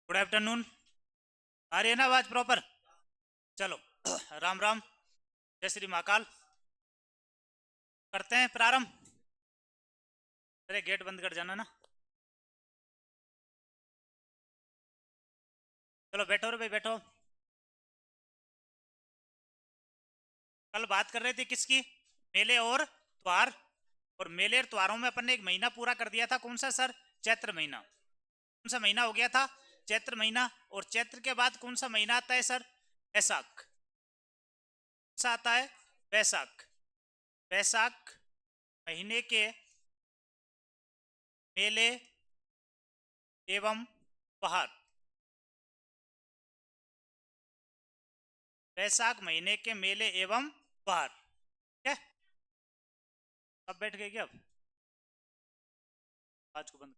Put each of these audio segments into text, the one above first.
Good afternoon. आ रही है ना आवाज प्रॉपर? चलो राम राम, जय श्री महाकाल। करते हैं प्रारंभ। अरे गेट बंद कर जाना ना। चलो बैठो रे भाई बैठो। कल बात कर रहे थे किसकी? मेले और त्योहार। और मेले और त्योहारों में अपन ने एक महीना पूरा कर दिया था। कौन सा सर? चैत्र महीना। कौन सा महीना हो गया था? चैत्र महीना। और चैत्र के बाद कौन सा महीना आता है सर? बैसाख। कौन सा आता है? बैसाख। बैसाख महीने के मेले एवं त्योहार। बैसाख महीने के मेले एवं त्योहार। ठीक है? सब बैठ गए क्या? अब आज को बंद।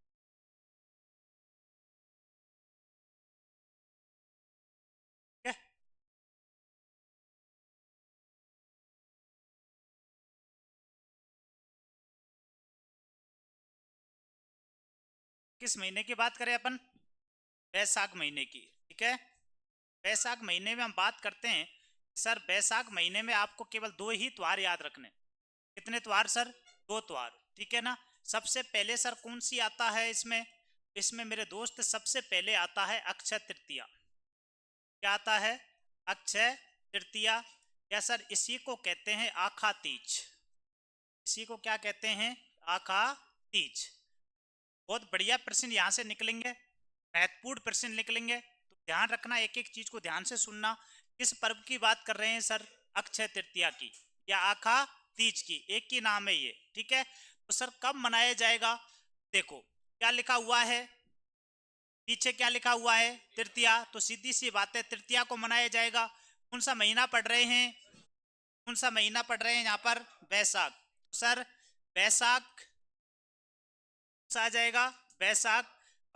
ठीक है? किस महीने की बात करें अपन? बैसाख महीने की। ठीक है? बैसाख महीने में हम बात करते हैं। सर बैसाख महीने में आपको केवल दो ही त्योहार याद रखने। कितने त्योहार सर? दो त्योहार। ठीक है ना? सबसे पहले सर कौन सी आता है इसमें? इसमें मेरे दोस्त सबसे पहले आता है अक्षय तृतीया। क्या आता है? अक्षय तृतीया। या सर इसी को कहते हैं आखा तीज। इसी को क्या कहते हैं? आखा तीज। बहुत बढ़िया प्रश्न यहाँ से निकलेंगे, महत्वपूर्ण प्रश्न निकलेंगे। तो ध्यान रखना, एक एक चीज को ध्यान से सुनना। किस पर्व की बात कर रहे हैं सर? अक्षय तृतीया की या आखा तीज की, एक ही नाम है ये। ठीक है? तो सर कब मनाया जाएगा? देखो क्या लिखा हुआ है पीछे, क्या लिखा हुआ है? तृतीया। तो सीधी सी बात है, तृतीया को मनाया जाएगा। कौन सा महीना पढ़ रहे हैं? कौन सा महीना पढ़ रहे हैं यहाँ पर? बैसाख। तो सर बैसाख सा आ जाएगा। बैसाख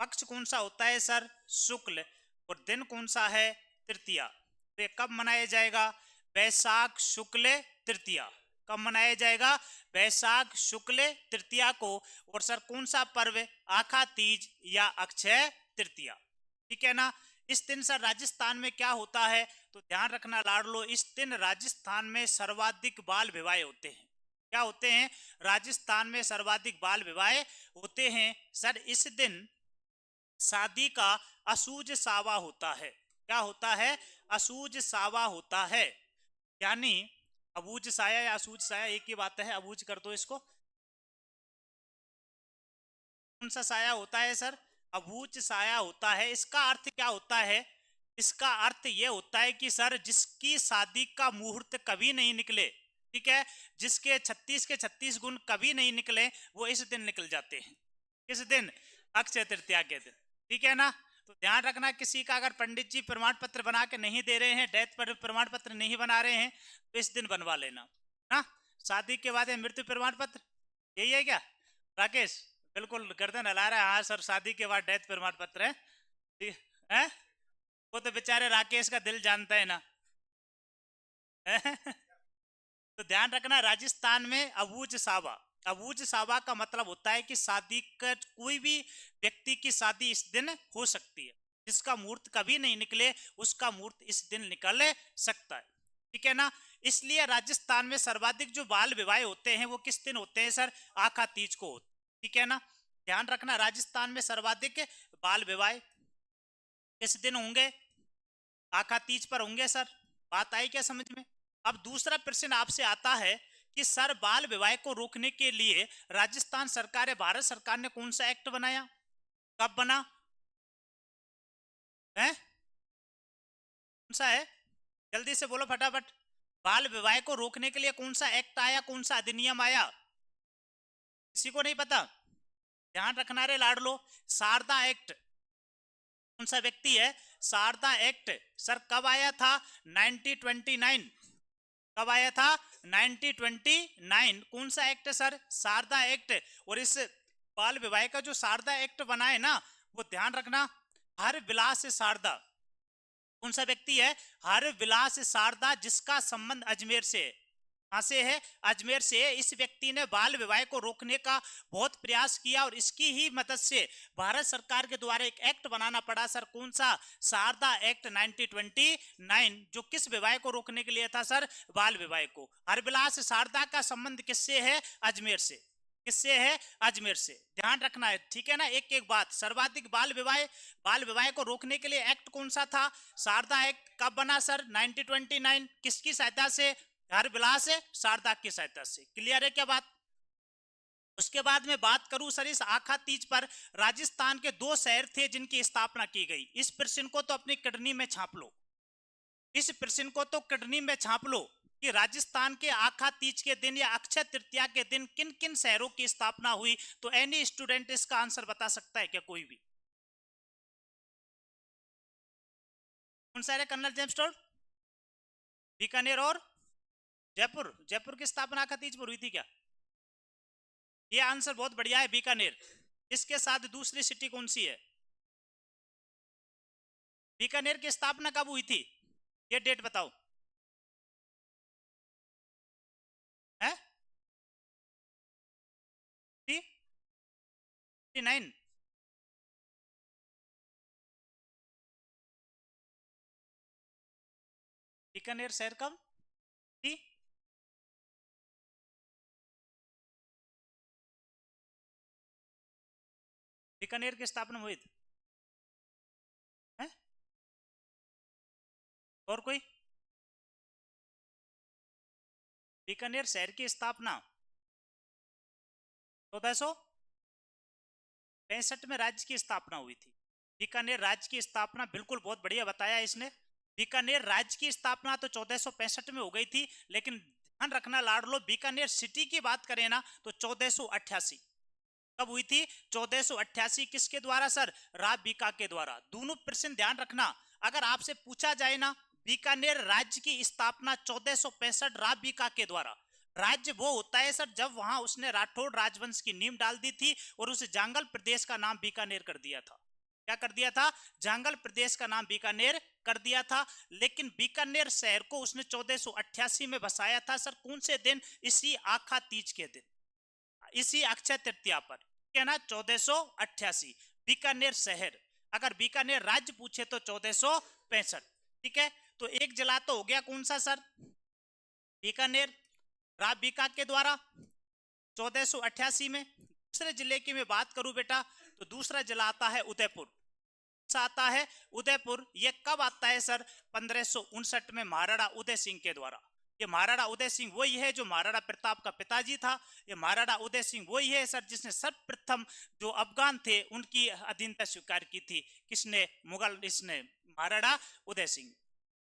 पक्ष कौन सा होता है सर? शुक्ल। और दिन कौन सा है? तृतीया। तो ये कब मनाया जाएगा? बैसाख शुक्ल तृतीया। कब मनाया जाएगा? बैसाख शुक्ल तृतीया को। और सर कौन सा पर्व? आखा तीज या अक्षय तृतीया। ठीक है ना? इस दिन सर राजस्थान में क्या होता है? तो ध्यान रखना लाडलो, इस दिन राजस्थान में सर्वाधिक बाल विवाह होते हैं। क्या होते हैं? राजस्थान में सर्वाधिक बाल विवाह होते हैं। सर इस दिन शादी का असूज सावा होता है। क्या होता है? असूज सावा होता है। यानी अबूज साया या असूज साया एक ही बात है। अबूज कर दो इसको। कौन सा साया होता है सर? अबूज साया होता है। इसका अर्थ क्या होता है? इसका अर्थ यह होता है कि सर जिसकी शादी का मुहूर्त कभी नहीं निकले, ठीक है, जिसके 36 के 36 गुण कभी नहीं निकले, वो इस दिन निकल जाते हैं। किस दिन? अक्षय तृतीया के दिन। ठीक है ना? तो ध्यान रखना, किसी का अगर पंडित जी प्रमाण पत्र बना के नहीं दे रहे हैं, डेथ पर प्रमाण पत्र नहीं बना रहे हैं, तो इस दिन बनवा लेना ना। शादी के बाद मृत्यु प्रमाण पत्र, यही है क्या राकेश? बिल्कुल गर्दन हिला रहा है। हाँ सर, शादी के बाद डेथ प्रमाण पत्र है। ठीक है? वो तो बेचारे राकेश का दिल जानता है ना। तो ध्यान रखना, राजस्थान में अबूज सावा। अबूज सावा का मतलब होता है कि शादी का कोई भी व्यक्ति की शादी इस दिन हो सकती है। जिसका मुहूर्त कभी नहीं निकले, उसका मुहूर्त इस दिन निकल सकता है। ठीक है ना? इसलिए राजस्थान में सर्वाधिक जो बाल विवाह होते हैं वो किस दिन होते हैं सर? आखा तीज को होते। ठीक है ना? ध्यान रखना, राजस्थान में सर्वाधिक बाल विवाह किस दिन होंगे? आखा तीज पर होंगे सर। बात आई क्या समझ में? अब दूसरा प्रश्न आपसे आता है कि सर बाल विवाह को रोकने के लिए राजस्थान सरकार या भारत सरकार ने कौन सा एक्ट बनाया? कब बना है? कौन सा है? जल्दी से बोलो फटाफट। बाल विवाह को रोकने के लिए कौन सा एक्ट आया, कौन सा अधिनियम आया? किसी को नहीं पता? ध्यान रखना रे लाडलो, शारदा एक्ट। कौन सा व्यक्ति है? शारदा एक्ट। सर कब आया था? 1929। कब आया था? 1929। कौन सा एक्ट सर? शारदा एक्ट। और इस बाल विवाह का जो शारदा एक्ट बना है ना, वो ध्यान रखना, हर विलास शारदा। कौन सा व्यक्ति है? हर विलास शारदा, जिसका संबंध अजमेर से है। कहां से है? अजमेर से है। इस व्यक्ति ने बाल विवाह को रोकने का बहुत प्रयास किया और इसकी ही मदद से भारत सरकार के द्वारा एक एक्ट बनाना पड़ा सर। कौन सा? शारदा एक्ट 1929, जो किस विवाह को रोकने के लिए था सर? बाल विवाह को। हरविलास शारदा का संबंध किससे है? अजमेर से। किससे है? अजमेर से। ध्यान रखना है, ठीक है ना। एक एक बात, सर्वाधिक बाल विवाह को रोकने के लिए एक्ट कौन सा था? शारदा एक्ट। कब बना सर? 1929। किसकी सहायता से? हरविलास शारदा की सहायता से। क्लियर है क्या बात? उसके बाद में बात करूं सर इस आखा तीज पर, राजस्थान के 2 शहर थे जिनकी स्थापना की गई। इस प्रश्न को तो अपनी किडनी में छाप लो, इस प्रश्न को तो किडनी में छाप लो कि राजस्थान के आखा तीज के दिन या अक्षय तृतीया के दिन किन किन शहरों की स्थापना हुई। तो एनी स्टूडेंट इसका आंसर बता सकता है क्या? कोई भी? कौन सा है? कर्नल जेम्स टोड, बीकानेर और जयपुर। जयपुर की स्थापना आखा तीज पर हुई थी क्या? ये आंसर बहुत बढ़िया है, बीकानेर। इसके साथ दूसरी सिटी कौन सी है? बीकानेर की स्थापना कब हुई थी? ये डेट बताओ है? 9। बीकानेर शहर कब थी? बीकानेर की स्थापना हुई थी है? और कोई? बीकानेर शहर की स्थापना 1465 में राज्य की स्थापना हुई थी। बीकानेर राज्य की स्थापना, बिल्कुल बहुत बढ़िया बताया इसने। बीकानेर राज्य की स्थापना तो 1465 में हो गई थी, लेकिन ध्यान रखना लाडलो, बीकानेर सिटी की बात करें ना तो 1488। कब हुई थी? 1488। किसके द्वारा सर? राव बीका के द्वारा। दोनों प्रश्न ध्यान रखना, अगर आपसे पूछा जाए ना बीकानेर राज्य की स्थापना 1465 राव बीका के द्वारा। राज्य वो होता है सर जब वहां उसने राठौड़ राजवंश की नींव डाल दी थी और उस जांगल प्रदेश का नाम बीकानेर कर दिया था। क्या कर दिया था? जांगल प्रदेश का नाम बीकानेर कर दिया था। लेकिन बीकानेर शहर को उसने 1488 में बसाया था सर। कौन से दिन? इसी आखा तीज के दिन, इसी अक्षय तृतीया पर, ठीक है ना। 1488 बीकानेर शहर। अगर बीकानेर राज्य पूछे तो 1465, ठीक है। तो एक जिला तो हो गया, कौन सा सर? बीकानेर, राव बीका के द्वारा 1488 में। दूसरे जिले की मैं बात करूं बेटा तो दूसरा जिला आता है उदयपुर। आता है उदयपुर। ये कब आता है सर? 1559 में महाराणा उदय सिंह के द्वारा। ये महाराणा उदय सिंह वही है जो महाराणा प्रताप का पिताजी था। ये महाराणा उदय सिंह वही है सर जिसने सर्वप्रथम जो अफगान थे उनकी अधीनता स्वीकार की थी। किसने? मुगल, इसने, महाराणा उदय सिंह।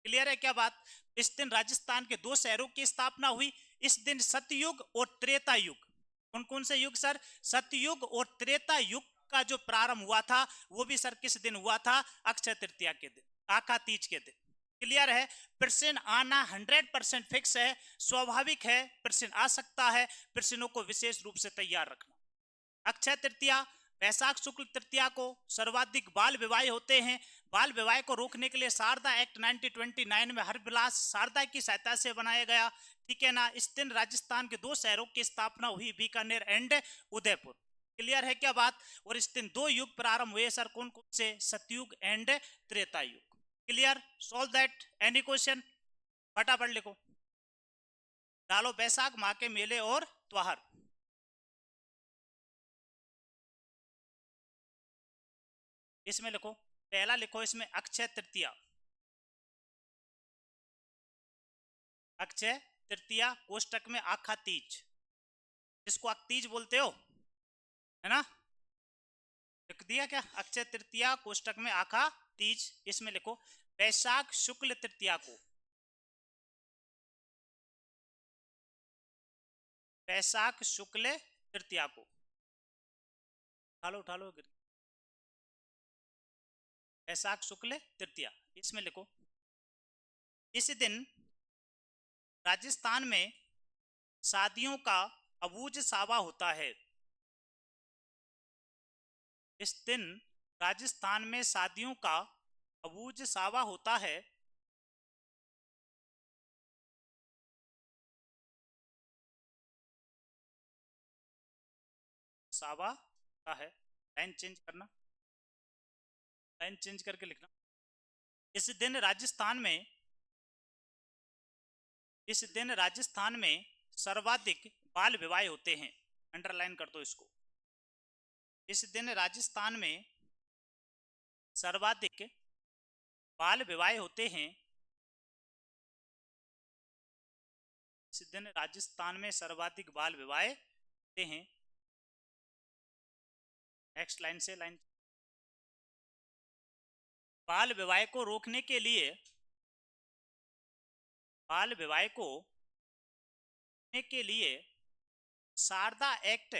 क्लियर है क्या बात? इस दिन राजस्थान के 2 शहरों की स्थापना हुई। इस दिन सतयुग और त्रेता युग, कौन कौन से युग सर? सतयुग और त्रेता युग का जो प्रारंभ हुआ था वो भी सर किस दिन हुआ था? अक्षय तृतीया के दिन, आखा तीज के दिन। क्लियर है? प्रश्न आना 100% फिक्स है, स्वाभाविक है, प्रश्न आ सकता है। प्रश्नों को विशेष रूप से तैयार रखना। अक्षय तृतीया, वैशाख शुक्ल तृतीया को सर्वाधिक बाल विवाह होते हैं। बाल विवाह को रोकने के लिए शारदा एक्ट 1929 में हरविलास शारदा की सहायता से बनाया गया, ठीक है ना। इस दिन राजस्थान के 2 शहरों की स्थापना हुई, बीकानेर एंड उदयपुर। क्लियर है क्या बात? और इस दिन 2 युग प्रारंभ हुए सर, कौन कौन से? सतयुग एंड त्रेता युग। Clear? Solve that. Any question? फटाफट लिखो, डालो बैसाख माह के मेले और त्योहार। इसमें लिखो, पहला लिखो इसमें अक्षय तृतीया। अक्षय तृतीया कोष्टक में आखा तीज, जिसको आप तीज बोलते हो, है ना। लिख दिया क्या? अक्षय तृतीया कोष्टक में आखा तीज। इसमें लिखो वैशाख शुक्ल तृतीया को, वैशाख शुक्ल तृतीया को, उठा लो उठा लो, वैशाख शुक्ल तृतीया। इसमें लिखो इस दिन राजस्थान में शादियों का अबूझ सावा होता है। इस दिन राजस्थान में शादियों का अबूझ सावा होता है। सावा का है। लाइन चेंज करना, लाइन चेंज करके लिखना। इस दिन राजस्थान में सर्वाधिक बाल विवाह होते हैं। अंडरलाइन कर दो इसको। इस दिन राजस्थान में सर्वाधिक बाल विवाह होते हैं। इस दिन राजस्थान में सर्वाधिक बाल विवाह होते हैं। नेक्स्ट लाइन से लाइन। बाल विवाह को रोकने के लिए शारदा एक्ट,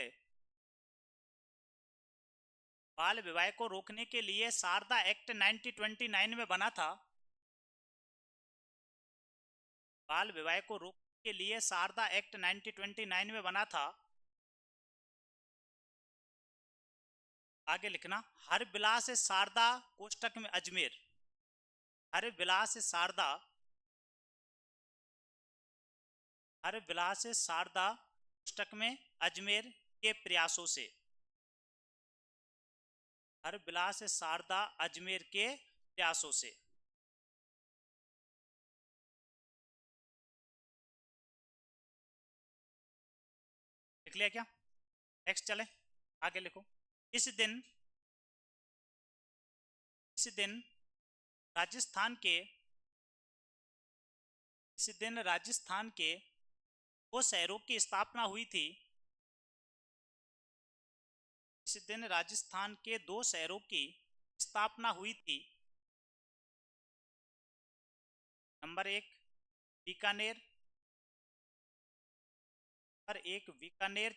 बाल विवाह को रोकने के लिए शारदा एक्ट 1929 में बना था। बाल विवाह को रोकने के लिए शारदा एक्ट 1929 में बना था। आगे लिखना, हर विलास शारदा कोष्टक में अजमेर, हर विलास शारदा कोष्टक में अजमेर के प्रयासों से, हर विलास शारदा अजमेर के प्रयासों से। लिख लिया क्या? नेक्स्ट चले, आगे लिखो। इस दिन राजस्थान के दो शहरों की स्थापना हुई थी। इस दिन राजस्थान के दो शहरों की स्थापना हुई थी। नंबर एक बीकानेर,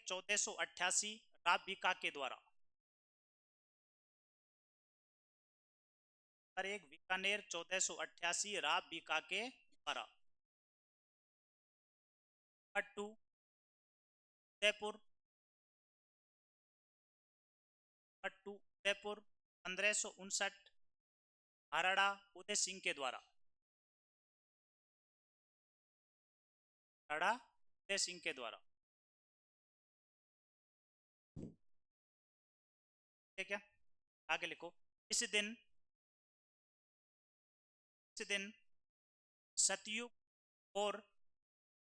1488 राव बीका के द्वारा। बीकानेर 1488 राव बीका के द्वारा। नंबर टू उदयपुर, 1559 महाराणा उदय सिंह के द्वारा। महाराणा उदय सिंह के द्वारा। ठीक है, आगे लिखो। इस दिन सतयुग और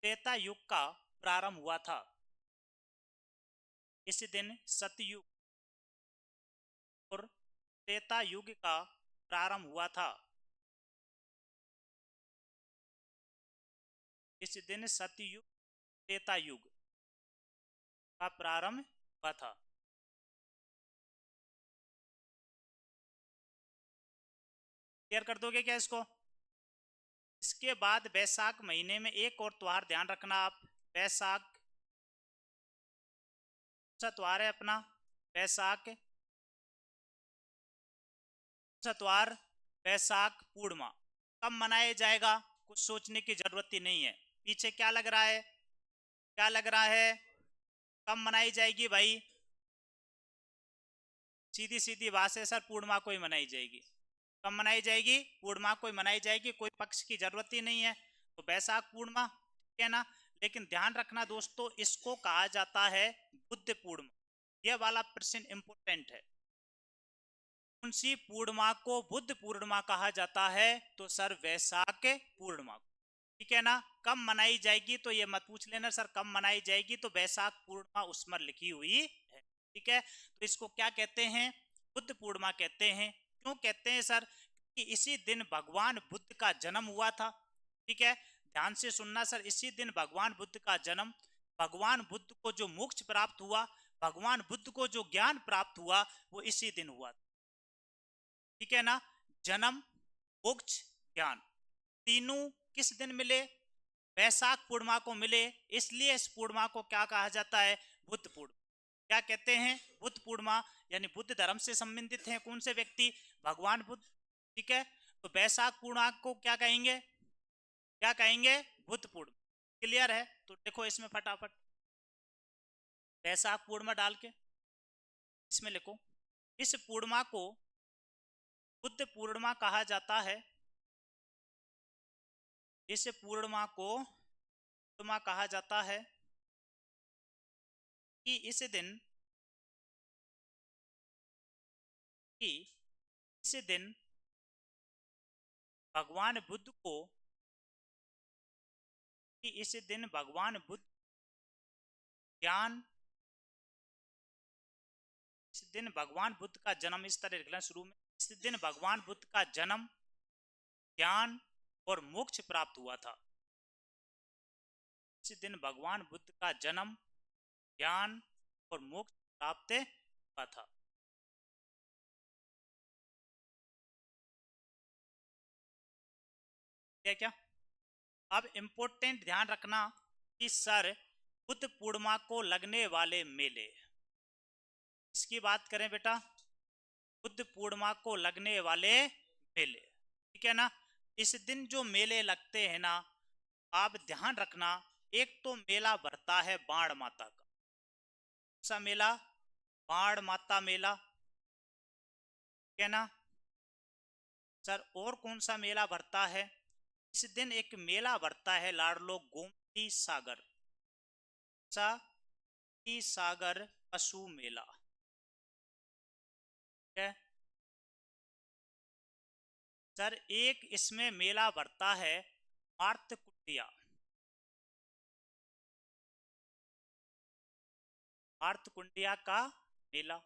त्रेता युग का प्रारंभ हुआ था। इस दिन सतयुग और त्रेता युग का प्रारंभ हुआ था। इस दिन सतयुग त्रेता युग का प्रारंभ हुआ था। क्लियर कर दोगे क्या इसको? इसके बाद बैसाख महीने में एक और त्योहार ध्यान रखना आप। बैसाख त्योहार है अपना बैसाख त्योहार, बैसाख पूर्णिमा। कब मनाया जाएगा कुछ सोचने की जरूरत ही नहीं है। पीछे क्या लग रहा है, क्या लग रहा है? कब मनाई जाएगी भाई? सीधी सीधी बात है सर, पूर्णिमा को ही मनाई जाएगी। कब मनाई जाएगी? पूर्णिमा को ही मनाई जाएगी, कोई पक्ष की जरूरत ही नहीं है। तो बैसाख पूर्णिमा, ठीक है ना। लेकिन ध्यान रखना दोस्तों, इसको कहा जाता है बुद्ध पूर्णिमा। यह वाला प्रश्न इंपोर्टेंट है। कौन सी पूर्णिमा को बुद्ध पूर्णिमा कहा जाता है? तो सर वैशाख पूर्णिमा। ठीक है ना। कब मनाई जाएगी तो ये मत पूछ लेना सर कब मनाई जाएगी, तो वैशाख पूर्णिमा उसमें लिखी हुई है। ठीक है, तो इसको क्या कहते हैं? बुद्ध पूर्णिमा कहते हैं। क्यों कहते हैं सर? कि इसी दिन भगवान बुद्ध का जन्म हुआ था। ठीक है, ध्यान से सुनना सर, इसी दिन भगवान बुद्ध का जन्म, भगवान बुद्ध को जो मोक्ष प्राप्त हुआ, भगवान बुद्ध को जो ज्ञान प्राप्त हुआ, वो इसी दिन हुआ। ठीक है ना। जन्म, मोक्ष, ज्ञान, तीनों किस दिन मिले? वैशाख पूर्णिमा को मिले। इसलिए इस पूर्णिमा को क्या कहा जाता है? बुद्ध पूर्णिमा। क्या कहते हैं? बुद्ध पूर्णिमा। यानी बुद्ध धर्म से संबंधित हैं कौन से व्यक्ति? भगवान बुद्ध। ठीक है, तो वैशाख पूर्णिमा को क्या कहेंगे? क्या कहेंगे? बुद्ध पूर्णिमा। क्लियर है? तो देखो इसमें फटाफट वैशाख पूर्णिमा डाल के इसमें लिखो। इस पूर्णिमा को बुद्ध पूर्णिमा कहा जाता है। इस पूर्णिमा को पूर्णिमा कहा जाता है कि इस दिन कि इस दिन भगवान बुद्ध को कि इस दिन भगवान बुद्ध ज्ञान इस दिन भगवान बुद्ध का जन्म, इस तरह लिखना शुरू में, इस दिन भगवान बुद्ध का जन्म, ज्ञान और मोक्ष प्राप्त हुआ था। इस दिन भगवान बुद्ध का जन्म, ज्ञान और मोक्ष प्राप्त हुआ था। क्या अब इंपॉर्टेंट ध्यान रखना कि सर बुद्ध पूर्णिमा को लगने वाले मेले, इसकी बात करें बेटा, बुद्ध पूर्णिमा को लगने वाले मेले, ठीक है ना। इस दिन जो मेले लगते हैं ना, आप ध्यान रखना, एक तो मेला भरता है बाण माता का, सा मेला, बाण माता मेला, ठीक है ना सर। और कौन सा मेला भरता है? इस दिन एक मेला भरता है लाडलो, गोमती सागर, सागर पशु मेला, ठीक है सर। एक इसमें मेला भरता है मार्तकुंडिया, मार्तकुंडिया का मेला।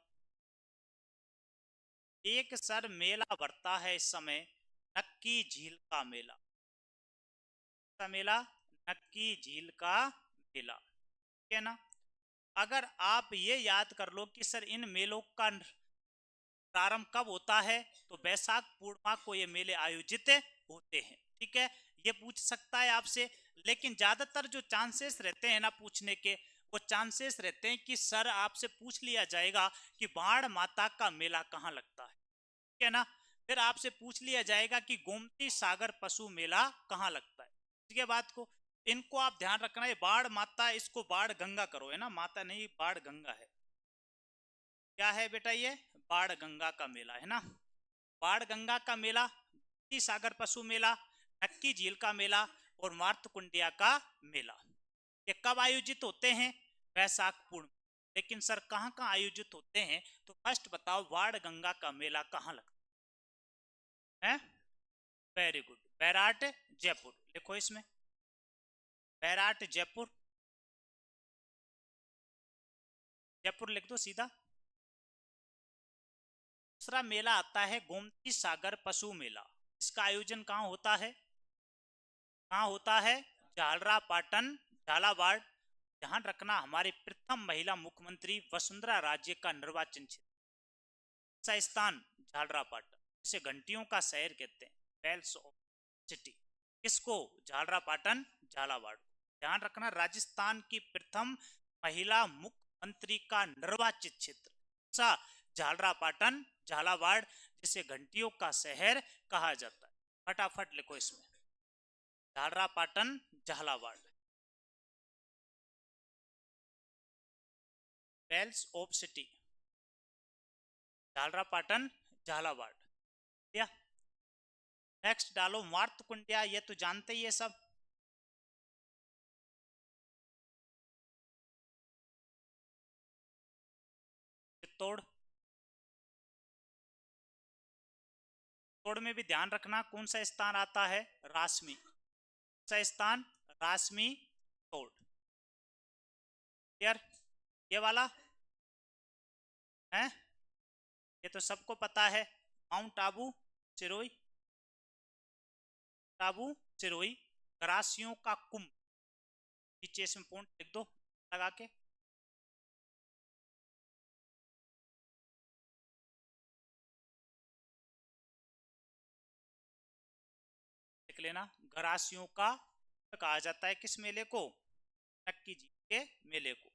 एक सर मेला भरता है इस समय नक्की झील का मेला, मेला नक्की झील का मेला, ठीक है ना। अगर आप ये याद कर लो कि सर इन मेलों का प्रारंभ कब होता है, तो वैशाख पूर्णिमा को ये मेले आयोजित होते हैं, ठीक है। ये पूछ सकता है आपसे, लेकिन ज्यादातर जो चांसेस रहते हैं ना पूछने के, वो चांसेस रहते हैं कि सर आपसे पूछ लिया जाएगा कि बाण माता का मेला कहाँ लगता है, ठीक है ना। फिर आपसे पूछ लिया जाएगा कि गोमती सागर पशु मेला कहाँ लगता है, ठीक है। बात को इनको आप ध्यान रखना, ये बाण माता, इसको बाण गंगा करो, है ना, माता नहीं बाण गंगा है। क्या है बेटा? ये बाण गंगा का मेला है ना, बाण गंगा का मेला, सागर पशु मेला, नक्की झील का मेला और मार्तकुंडिया का मेला। ये कब आयोजित होते हैं? वैशाख पूर्णिमा। लेकिन सर कहाँ कहाँ आयोजित होते हैं? तो फर्स्ट बताओ, बाण गंगा का मेला कहाँ लगता है? वेरी गुड, बैराट जयपुर, लिखो इसमें बैराट जयपुर, जयपुर लिख दो सीधा। दूसरा मेला आता है गोमती सागर पशु मेला, इसका आयोजन कहाँ होता है? कहाँ होता है? झालरा पाटन, झालावाड़। ध्यान रखना, हमारी प्रथम महिला मुख्यमंत्री वसुंधरा राजे का निर्वाचन क्षेत्र, स्थान झालरा पाटन, जिसे घंटियों का शहर कहते हैं, बेल्स ऑफ सिटी। किसको? झालरा पाटन, झालावाड़। ध्यान रखना, राजस्थान की प्रथम महिला मुख्यमंत्री का निर्वाचित क्षेत्र झालरा पाटन, झालावाड़, जिसे घंटियों का शहर कहा जाता है। फटाफट लिखो इसमें, Jhalra Patan, Jhalawar, bells of city, Jhalra Patan, Jhalawar. या नेक्स्ट डालो मार्तकुंडिया, ये तो जानते ही है सब। चित्तौड़, चित्तौड़ में भी ध्यान रखना कौन सा स्थान आता है? रासमी, कौन सा स्थान? रासमी तोड़, यार ये वाला है, ये तो सबको पता है, माउंट आबू सिरोही, आबू सिरोही, करासियों का कुंभ, नीचे इसमें पॉइंट लिख दो लगा के। लिख लेना, गरासियों का कहा जाता है किस मेले को? नक्की जी के मेले को।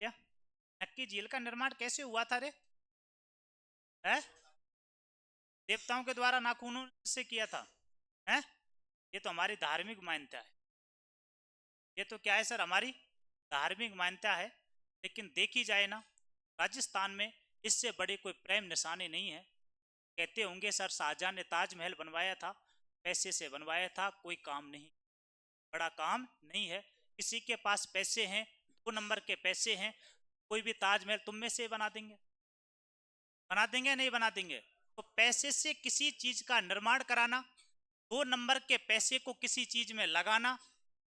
क्या नक्की झील का निर्माण कैसे हुआ था रे? है देवताओं के द्वारा, नाखूनों से किया था, है? ये तो हमारी धार्मिक मान्यता है, ये तो क्या है सर? हमारी धार्मिक मान्यता है। लेकिन देखी जाए ना, राजस्थान में इससे बड़े कोई प्रेम निशाने नहीं है। कहते होंगे सर शाहजहां ने ताजमहल बनवाया था, पैसे से बनवाया था, कोई काम नहीं, बड़ा काम नहीं है। किसी के पास पैसे हैं, 2 नंबर के पैसे हैं, कोई भी ताजमहल तुम में से बना देंगे, बना देंगे नहीं बना देंगे? तो पैसे से किसी चीज का निर्माण कराना, 2 नंबर के पैसे को किसी चीज में लगाना,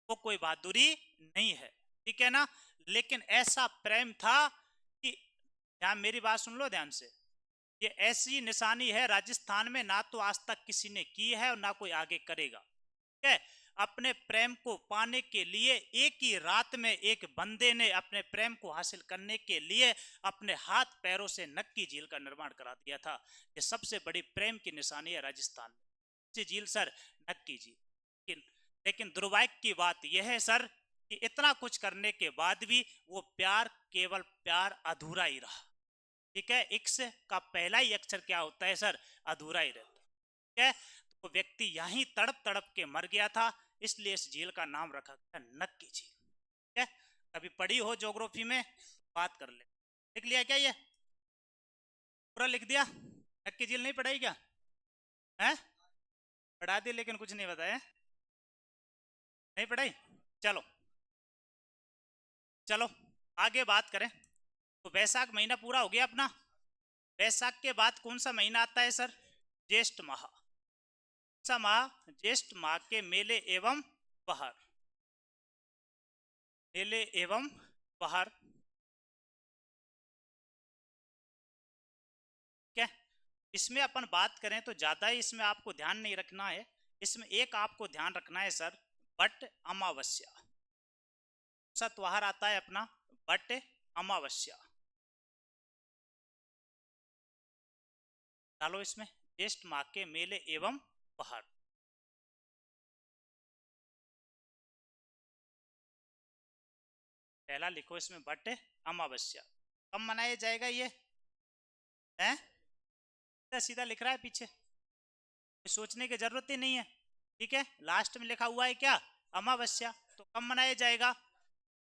वो कोई बहादुरी नहीं है, ठीक है ना? लेकिन ऐसा प्रेम था कि, ध्यान, मेरी बात सुन लो ध्यान से, ये ऐसी निशानी है राजस्थान में ना तो आज तक किसी ने की है और ना कोई आगे करेगा, ठीक है? अपने प्रेम को पाने के लिए एक ही रात में एक बंदे ने अपने प्रेम को हासिल करने के लिए अपने हाथ पैरों से नक्की झील का निर्माण करा दिया था। ये सबसे बड़ी प्रेम की निशानी है राजस्थान में, झील सर, नक्की झील। लेकिन दुर्भाग्य की बात यह है सर कि इतना कुछ करने के बाद भी वो प्यार केवल प्यार अधूरा ही रहा, ठीक है? इक्स का पहला ही अक्षर क्या होता है सर? अधूरा ही रहता, ठीक है? तो व्यक्ति यहीं तड़प तड़प के मर गया था, इसलिए इस झील का नाम रखा गया नक्की झील, ठीक है? कभी पढ़ी हो ज्योग्राफी में बात कर ले। लिख लिया क्या? ये पूरा लिख दिया? नक्की झील नहीं पढ़ाई क्या? है पढ़ा दी लेकिन कुछ नहीं बताया, नहीं पढ़ाई? चलो चलो आगे बात करें। तो वैशाख महीना पूरा हो गया अपना। वैशाख के बाद कौन सा महीना आता है सर? ज्येष्ठ माह। सा माह? ज्येष्ठ माह के मेले एवं बहार, मेले एवं बहार, क्या इसमें अपन बात करें तो ज्यादा ही इसमें आपको ध्यान नहीं रखना है। इसमें एक आपको ध्यान रखना है सर, बट अमावस्या। सा त्योहार आता है अपना बट अमावस्या, डालो इसमें ज्येष्ठ माह के मेले एवं बहार। पहला लिखो इसमें बट अमावस्या। कब मनाया जाएगा ये? है सीधा लिख रहा है पीछे, सोचने की जरूरत ही नहीं है, ठीक है? लास्ट में लिखा हुआ है क्या? अमावस्या। तो कब मनाया जाएगा?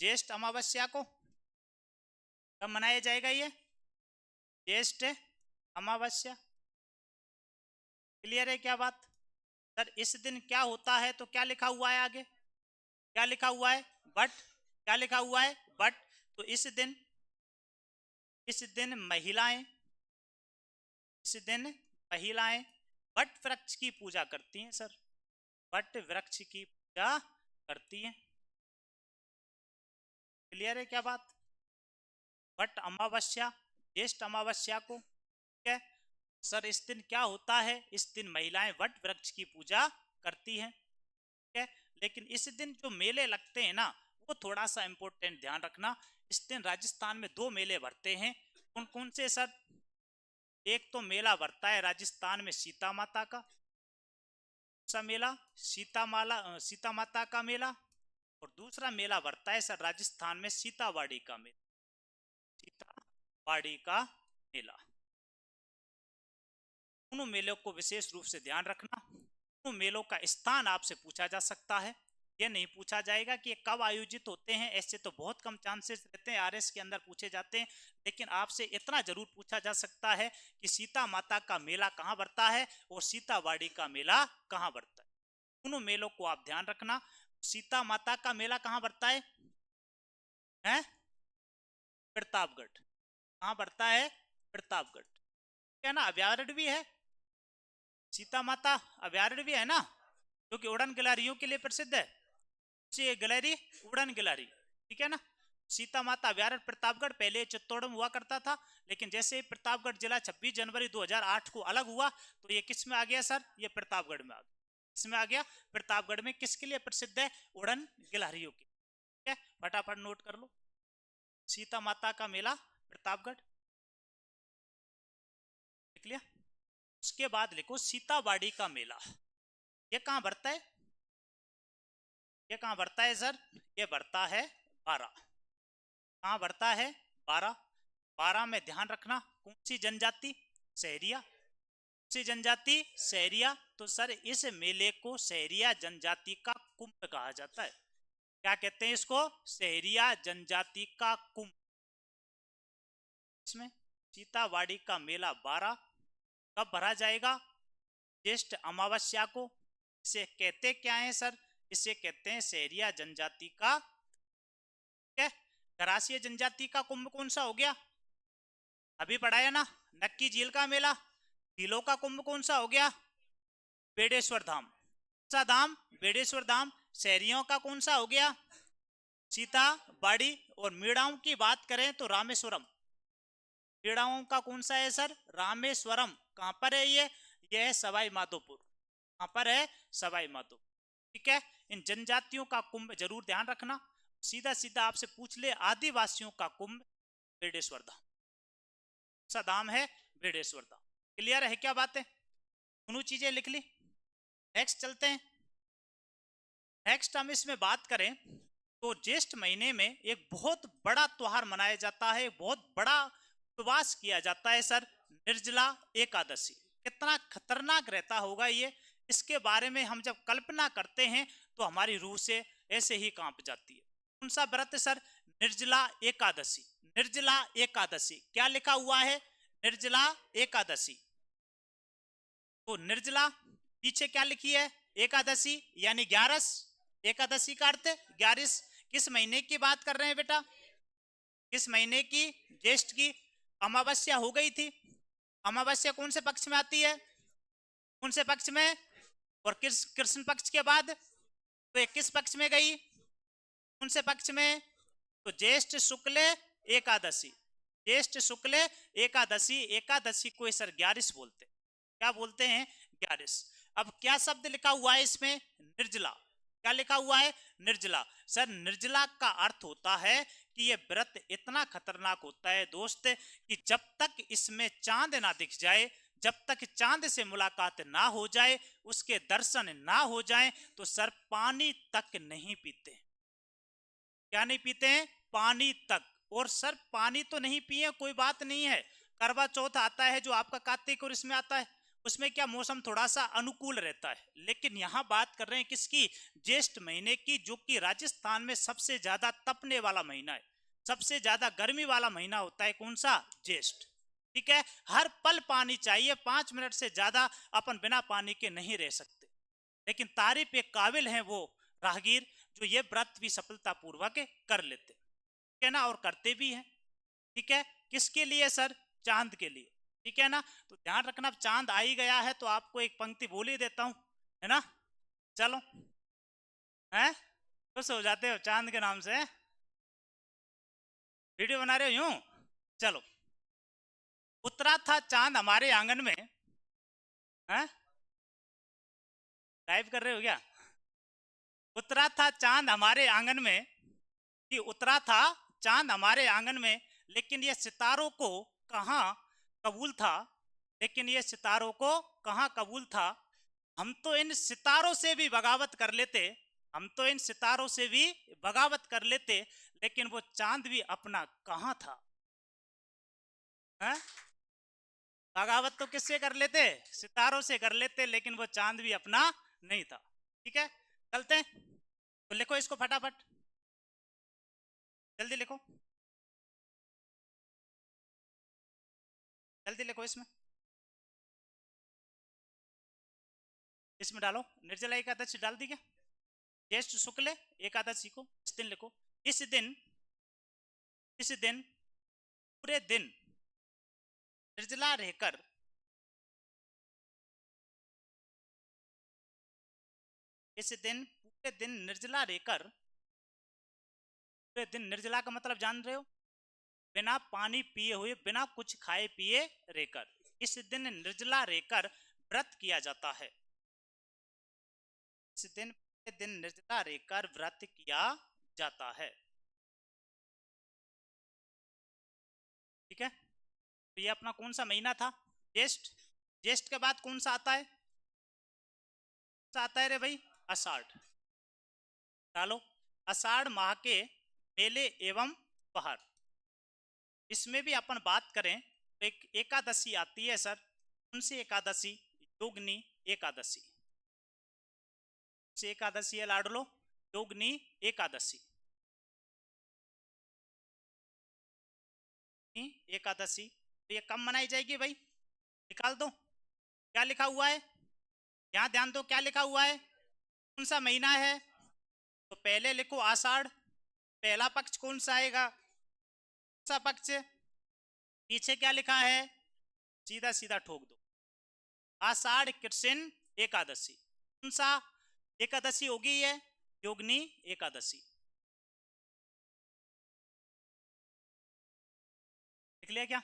ज्येष्ठ अमावस्या को। कब मनाया जाएगा ये? ज्येष्ठ अमावस्या। क्लियर है क्या बात? सर इस दिन क्या होता है? तो क्या लिखा हुआ है आगे? क्या लिखा हुआ है? बट। क्या लिखा हुआ है? बट। तो इस दिन महिलाएं, इस दिन महिलाएं बट वृक्ष की पूजा करती हैं सर, बट वृक्ष की पूजा करती हैं। क्लियर है क्या बात? बट अमावस्या, ज्येष्ठ अमावस्या को, ठीक है? सर इस दिन क्या होता है? इस दिन महिलाएं वट वृक्ष की पूजा करती हैं, ठीक है? लेकिन इस दिन जो मेले लगते हैं ना, वो थोड़ा सा इंपॉर्टेंट ध्यान रखना। इस दिन राजस्थान में 2 मेले भरते हैं। कौन कौन से सर? एक तो मेला भरता है राजस्थान में सीता माता का, सा मेला सीता माता का मेला, और दूसरा मेला भरता है सर राजस्थान में सीतावाड़ी का मेला, सीतावाड़ी का मेला। दोनों मेलों को विशेष रूप से ध्यान रखना। दोनों मेलों का स्थान आपसे पूछा जा सकता है, ये नहीं पूछा जाएगा कि ये कब आयोजित होते हैं। ऐसे तो बहुत कम चांसेस रहते हैं, आरएस के अंदर पूछे जाते हैं, लेकिन आपसे इतना जरूर पूछा जा सकता है कि सीता माता का मेला कहाँ बढ़ता है और सीतावाड़ी का मेला कहाँ बढ़ता है। दोनों मेलों को आप ध्यान रखना। सीता माता का मेला कहाँ बढ़ता है? प्रतापगढ़। कहाँ बढ़ता है? प्रतापगढ़, क्या ना? अभ्यारण्य भी है, सीता माता अभ्यारण्य भी है ना, जो कि उड़न गिलहरियों के लिए प्रसिद्ध है। गिलहरी उड़न गिलहरी, ठीक है ना? सीता माता अभ्यारण्य प्रतापगढ़ पहले चित्तौड़ में हुआ करता था, लेकिन जैसे प्रतापगढ़ जिला 26 जनवरी 2008 को अलग हुआ तो ये किस में आ गया सर? ये प्रतापगढ़ में आ गया। इसमें आ गया प्रतापगढ़ में। किसके लिए प्रसिद्ध है? उड़न गिलहरियों के, ठीक है? फटाफट नोट कर लो, सीता माता का मेला प्रतापगढ़, लिख लिया? उसके बाद लिखो सीतावाड़ी का मेला। ये कहां बढ़ता है? ये कहां बढ़ता है सर? ये बढ़ता है बारा। कहां बढ़ता है? बारा। बारा में ध्यान रखना कौन सी जनजाति? सहरिया। कौन सी जनजाति? सहरिया। तो सर इस मेले को सहरिया जनजाति का कुंभ कहा जाता है। क्या कहते हैं इसको? सहरिया जनजाति का कुंभ। इसमें सीतावाड़ी का मेला 12 कब भरा जाएगा? ज्येष्ठ अमावस्या को। इसे कहते क्या है सर? इसे कहते हैं सहरिया जनजाति का ठीक है। गरासिया जनजाति का कुंभ कौन सा हो गया, अभी पढ़ाया ना, नक्की झील का मेला। झीलों का कुंभ कौन सा हो गया, बेडेश्वर धाम। कौन सा धाम, बेडेश्वर धाम। शहरियों का कौन सा हो गया, सीता बाड़ी। और मेड़ाओं की बात करें तो रामेश्वरम। मेड़ाओं का कौन सा है सर, रामेश्वरम। कहां पर है ये है सवाई माधोपुर। कहां पर है, सवाई माधोपुर। ठीक है। इन जनजातियों का कुंभ जरूर ध्यान रखना। सीधा सीधा आपसे पूछ ले, आदिवासियों का कुंभ बेडेश्वर धाम। सा धाम है, बेडेश्वर धाम। क्लियर है क्या बात है, दोनों चीजें लिख ली। नेक्स्ट चलते हैं। नेक्स्ट हम इसमें बात करें तो ज्येष्ठ महीने में एक बहुत बड़ा त्योहार मनाया जाता है, बहुत बड़ा उपवास किया जाता है सर, निर्जला एकादशी। कितना खतरनाक रहता होगा ये, इसके बारे में हम जब कल्पना करते हैं तो हमारी रूह से ऐसे ही कांप जाती है। कौन सा व्रत सर, निर्जला एकादशी। निर्जला एकादशी क्या लिखा हुआ है, निर्जला एकादशी। तो निर्जला पीछे क्या लिखी है, एकादशी यानी 11। एकादशी का अर्थ 11। किस महीने की बात कर रहे हैं बेटा, किस महीने की, ज्येष्ठ की। अमावस्या हो गई थी। अमावस्या कौन से पक्ष में आती है, कौन से पक्ष में, और कृष्ण पक्ष के बाद तो किस पक्ष में गई, कौन से पक्ष में, तो ज्येष्ठ शुक्ल एकादशी। ज्येष्ठ शुक्ल एकादशी। एकादशी को सर 11 बोलते, क्या बोलते हैं, 11। अब क्या शब्द लिखा हुआ है इसमें, निर्जला। क्या लिखा हुआ है, निर्जला। सर निर्जला का अर्थ होता है कि ये व्रत इतना खतरनाक होता है दोस्त कि जब तक इसमें चांद ना दिख जाए, जब तक चांद से मुलाकात ना हो जाए, उसके दर्शन ना हो जाए, तो सर पानी तक नहीं पीते। क्या नहीं पीते हैं, पानी तक। और सर पानी तो नहीं पिए कोई बात नहीं है, करवा चौथ आता है जो आपका कार्तिक और इसमें आता है, उसमें क्या मौसम थोड़ा सा अनुकूल रहता है। लेकिन यहाँ बात कर रहे हैं किसकी, ज्येष्ठ महीने की, जो कि राजस्थान में सबसे ज्यादा तपने वाला महीना है, सबसे ज्यादा गर्मी वाला महीना होता है। कौन सा, ज्येष्ठ। ठीक है। हर पल पानी चाहिए, 5 मिनट से ज्यादा अपन बिना पानी के नहीं रह सकते। लेकिन तारीफ एक काबिल है वो राहगीर जो ये व्रत भी सफलता पूर्वक कर लेते, ठीक है ना, और करते भी हैं। ठीक है। किसके लिए सर, चांद के लिए। ठीक है ना। तो ध्यान रखना, चांद आ ही गया है तो आपको एक पंक्ति बोल ही देता हूं, है ना। चलो, हैं खुश हो जाते हो चांद के नाम से, वीडियो बना रहे हो यूं। चलो, उतरा था चांद हमारे आंगन में, हैं टाइप कर रहे हो क्या, उतरा था चांद हमारे आंगन में, कि उतरा था चांद हमारे आंगन में, लेकिन ये सितारों को कहां कबूल था, लेकिन ये सितारों को कहां कबूल था। हम तो इन सितारों से भी बगावत कर लेते, हम तो इन सितारों से भी बगावत कर लेते, लेकिन वो चांद भी अपना कहां था, है? बगावत तो किससे कर लेते, सितारों से कर लेते, लेकिन वो चांद भी अपना नहीं था। ठीक है, चलते हैं। तो लिखो इसको फटाफट, जल्दी लिखो, जल्दी लिखो। इसमें डालो, निर्जला एकादशी डाल दी क्या, ज्येष्ठ शुक्ल एकादशी को इस दिन लिखो। इस दिन, इस दिन पूरे दिन निर्जला रहकर, इस दिन पूरे दिन निर्जला रहकर, पूरे दिन निर्जला का मतलब जान रहे हो, बिना पानी पिए हुए, बिना कुछ खाए पिए रहकर, इस दिन निर्जला रहकर व्रत किया जाता है। इस दिन पूरे दिन निर्जला रहकर व्रत किया जाता है। ठीक है। तो ये अपना कौन सा महीना था, ज्येष्ठ। ज्येष्ठ के बाद कौन सा आता है, आता है रे भाई, आषाढ़। डालो, आषाढ़ माह के मेले एवं पहाड़। इसमें भी अपन बात करें तो एक एकादशी आती है सर, कौन सी एकादशी, योगनी एकादशी। से एकादशी है लाडलो, योगनी एकादशी। एकादशी तो ये कब मनाई जाएगी भाई, निकाल दो। क्या लिखा हुआ है, यहाँ ध्यान दो क्या लिखा हुआ है, कौन सा महीना है, तो पहले लिखो आषाढ़, पहला पक्ष कौन सा आएगा, कौन सा पक्ष, पीछे क्या लिखा है, सीधा सीधा ठोक दो, आषाढ़ कृष्ण एकादशी। कौन सा एकादशी होगी ये, योगिनी एकादशी। लिख लिया क्या?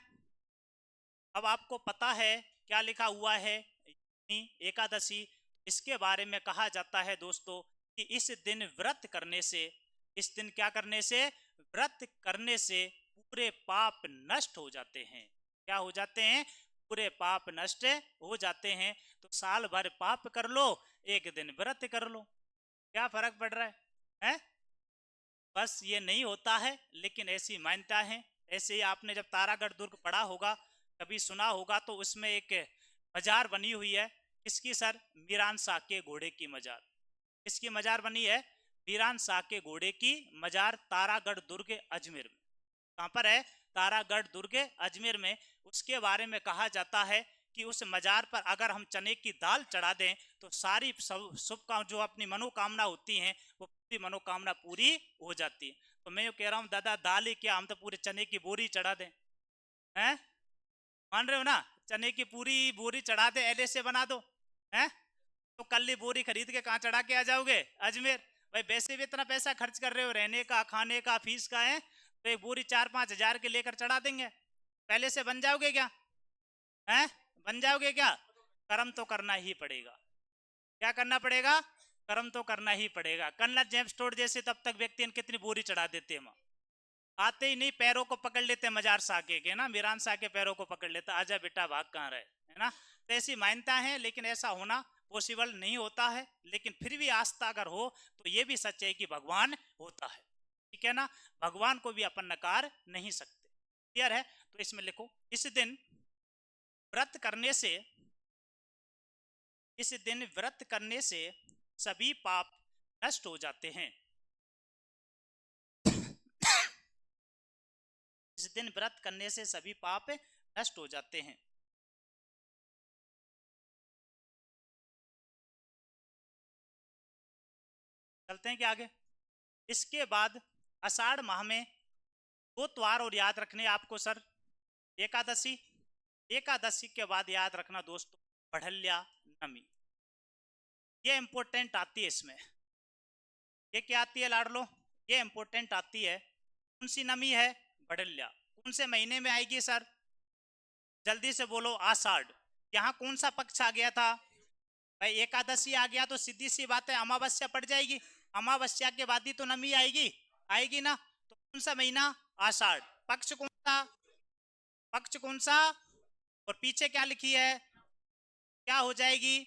अब आपको पता है क्या लिखा हुआ है, योगिनी एकादशी। इसके बारे में कहा जाता है दोस्तों कि इस दिन व्रत करने से, इस दिन क्या करने से, व्रत करने से पूरे पाप नष्ट हो जाते हैं। क्या हो जाते हैं, पूरे पाप नष्ट हो जाते हैं। तो साल भर पाप कर लो, एक दिन व्रत कर लो, क्या फर्क पड़ रहा है? बस ये नहीं होता है, लेकिन ऐसी मान्यता है। ऐसे ही आपने जब तारागढ़ दुर्ग पढ़ा होगा, कभी सुना होगा, तो उसमें एक मजार बनी हुई है, किसकी सर, मीरान शाह के घोड़े की मजार। किसकी मजार बनी है, मीरान शाह के घोड़े की मजार, तारागढ़ दुर्ग अजमेर में। कहाँ पर है, तारागढ़ दुर्ग अजमेर में। उसके बारे में कहा जाता है कि उस मजार पर अगर हम चने की दाल चढ़ा दें तो सारी शुभ का जो अपनी मनोकामना होती हैं वो पूरी मनोकामना पूरी हो जाती है। तो मैं ये कह रहा हूँ दादा, दाल ही क्या, हम तो पूरे चने की बोरी चढ़ा दें, हैं? मान रहे हो ना, चने की पूरी बोरी चढ़ा दे, एले से बना दो, हैं? तो कल ही बोरी खरीद के कहाँ चढ़ा के आ जाओगे, अजमेर। भाई वैसे भी इतना पैसा खर्च कर रहे हो, रहने का, खाने का, फीस का है, तो एक बोरी 4-5 हजार के लेकर चढ़ा देंगे, पहले से बन जाओगे क्या, हैं? बन जाओगे क्या? कर्म तो करना ही पड़ेगा। क्या करना पड़ेगा, कर्म तो करना ही पड़ेगा। कन्नर जेम्स स्टोर जैसे तब तक व्यक्ति कितनी बोरी चढ़ा देते हैं, आते ही नहीं पैरों को पकड़ लेते मजार साके के ना, मीरान शाह के पैरों को पकड़ लेता, आजा बेटा भाग कहाँ रहे, है ना। तो ऐसी मान्यता है, लेकिन ऐसा होना पॉसिबल नहीं होता है। लेकिन फिर भी आस्था अगर हो तो ये भी सच है कि भगवान होता है, ठीक है ना, भगवान को भी अपन नकार नहीं सकते। क्लियर है? तो इसमें लिखो, इस दिन व्रत करने से, इस दिन व्रत करने से सभी पाप नष्ट हो जाते हैं। इस दिन व्रत करने से सभी पाप नष्ट हो जाते हैं। चलते हैं क्या आगे। इसके बाद आषाढ़ माह में 2 त्योहार और याद रखने आपको सर, एकादशी, एकादशी के बाद याद रखना दोस्तों बढ़ल्या नमी, ये इंपॉर्टेंट आती है इसमें। ये क्या आती है लाडलो, ये इंपॉर्टेंट आती है। कौन सी नमी है, बढ़ल्या। कौन से महीने में आएगी सर, जल्दी से बोलो, आषाढ़। यहाँ कौन सा पक्ष आ गया था भाई, एकादशी आ गया तो सीधी सी बात है अमावस्या पड़ जाएगी, अमावस्या के बाद ही तो नमी आएगी, आएगी ना। तो कौन सा महीना, आषाढ़। पक्ष कौन सा, पक्ष कौन सा, और पीछे क्या लिखी है, क्या हो जाएगी,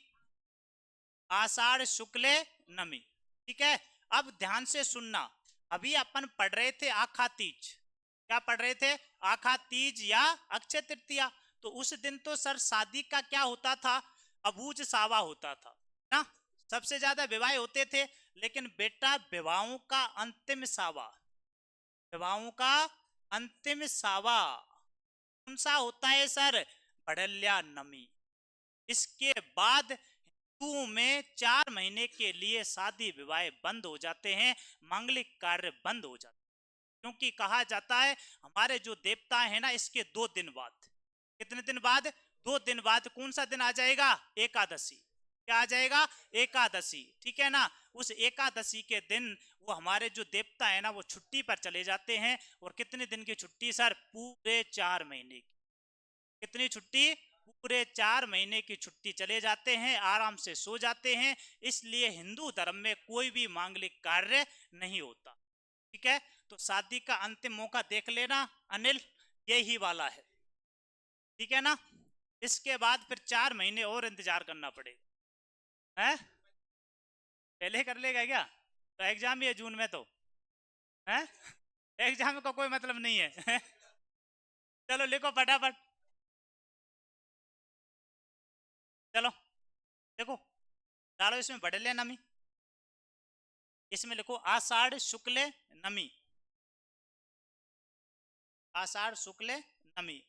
आषाढ़ शुक्ल नमी, ठीक है। अब ध्यान से सुनना, अभी अपन पढ़ रहे थे आखा तीज, क्या पढ़ रहे थे, आखा तीज या अक्षय तृतीया। तो उस दिन तो सर शादी का क्या होता था, अबूझ सावा होता था ना, सबसे ज्यादा विवाह होते थे। लेकिन बेटा विवाहों का अंतिम सावा, विवाहों का अंतिम सावा कौन सा होता है सर, बढ़ल्या नमी। इसके बाद हिंदुओं में 4 महीने के लिए शादी विवाह बंद हो जाते हैं, मांगलिक कार्य बंद हो जाते हैं। क्योंकि कहा जाता है हमारे जो देवता है ना, इसके 2 दिन बाद, कितने दिन बाद, 2 दिन बाद कौन सा दिन आ जाएगा, एकादशी। क्या आ जाएगा, एकादशी, ठीक है ना। उस एकादशी के दिन वो हमारे जो देवता है ना वो छुट्टी पर चले जाते हैं। और कितने दिन की छुट्टी सर, पूरे 4 महीने की। कितनी छुट्टी, पूरे 4 महीने की छुट्टी, चले जाते हैं, आराम से सो जाते हैं। इसलिए हिंदू धर्म में कोई भी मांगलिक कार्य नहीं होता, ठीक है। तो शादी का अंतिम मौका देख लेना अनिल, यही वाला है, ठीक है ना। इसके बाद फिर 4 महीने और इंतजार करना पड़ेगा, है? पहले कर लेगा क्या, तो एग्जाम ही है जून में, तो है, एग्जाम का कोई मतलब नहीं है। चलो लिखो फटाफट, चलो देखो, डालो इसमें बढ़ले नमी, इसमें लिखो आषाढ़ शुक्ल नमी, आषाढ़ शुक्ल नमी।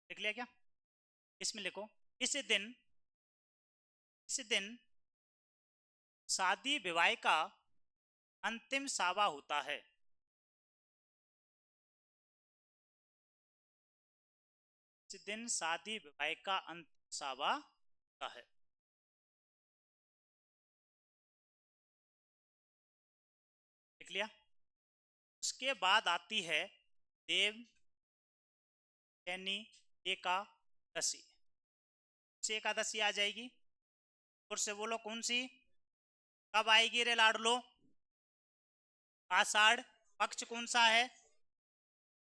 लिख लिया क्या? इसमें लिखो, इस दिन, इस दिन शादी विवाह का अंतिम सावा होता है। इस दिन शादी विवाह का अंतिम सावा होता है। देख लिया। उसके बाद आती है देव शैनी एकादशी। से एकादशी आ जाएगी। और से बोलो कौन सी, कब आएगी रे लाडलो? आषाढ़ पक्ष कौन सा है?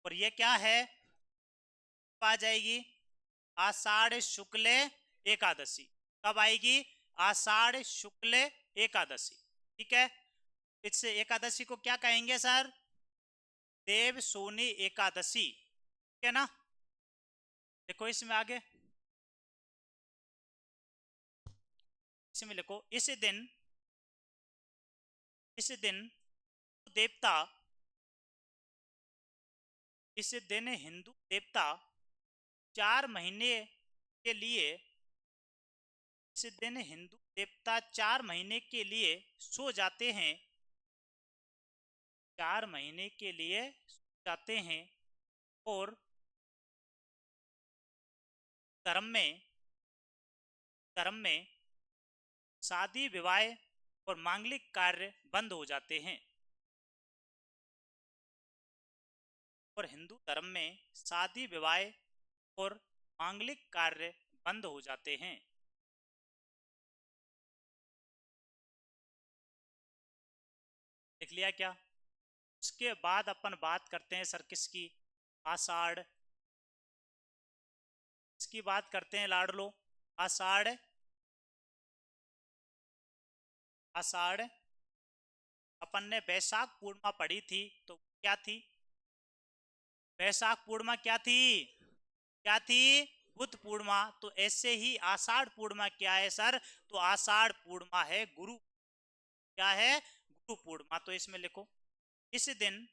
और ये क्या है? आ जाएगी आषाढ़ शुक्ल एकादशी। कब आएगी? आषाढ़ शुक्ल एकादशी। ठीक है। इससे एकादशी को क्या कहेंगे सर? देव सोनी एकादशी। ठीक है ना। देखो इसमें आगे, इसमें लिखो इस दिन देवता, इस दिन हिंदू देवता 4 महीने के लिए, इस दिन हिंदू देवता 4 महीने के लिए सो जाते हैं। 4 महीने के लिए सो जाते हैं और धर्म में शादी विवाह और मांगलिक कार्य बंद हो जाते हैं। और हिंदू धर्म में शादी विवाह और मांगलिक कार्य बंद हो जाते हैं। देख लिया क्या? उसके बाद अपन बात करते हैं सर किसकी? आषाढ़। इसकी बात करते हैं लाडलो। आषाढ़, आषाढ़ अपन ने वैशाख पूर्णिमा पढ़ी थी, तो क्या थी? वैशाख पूर्णिमा क्या थी? क्या थी? बुद्ध पूर्णिमा। तो ऐसे ही आषाढ़ पूर्णिमा क्या है सर? तो आषाढ़ पूर्णिमा है गुरु, क्या है? गुरु पूर्णिमा। तो इसमें लिखो इस दिन,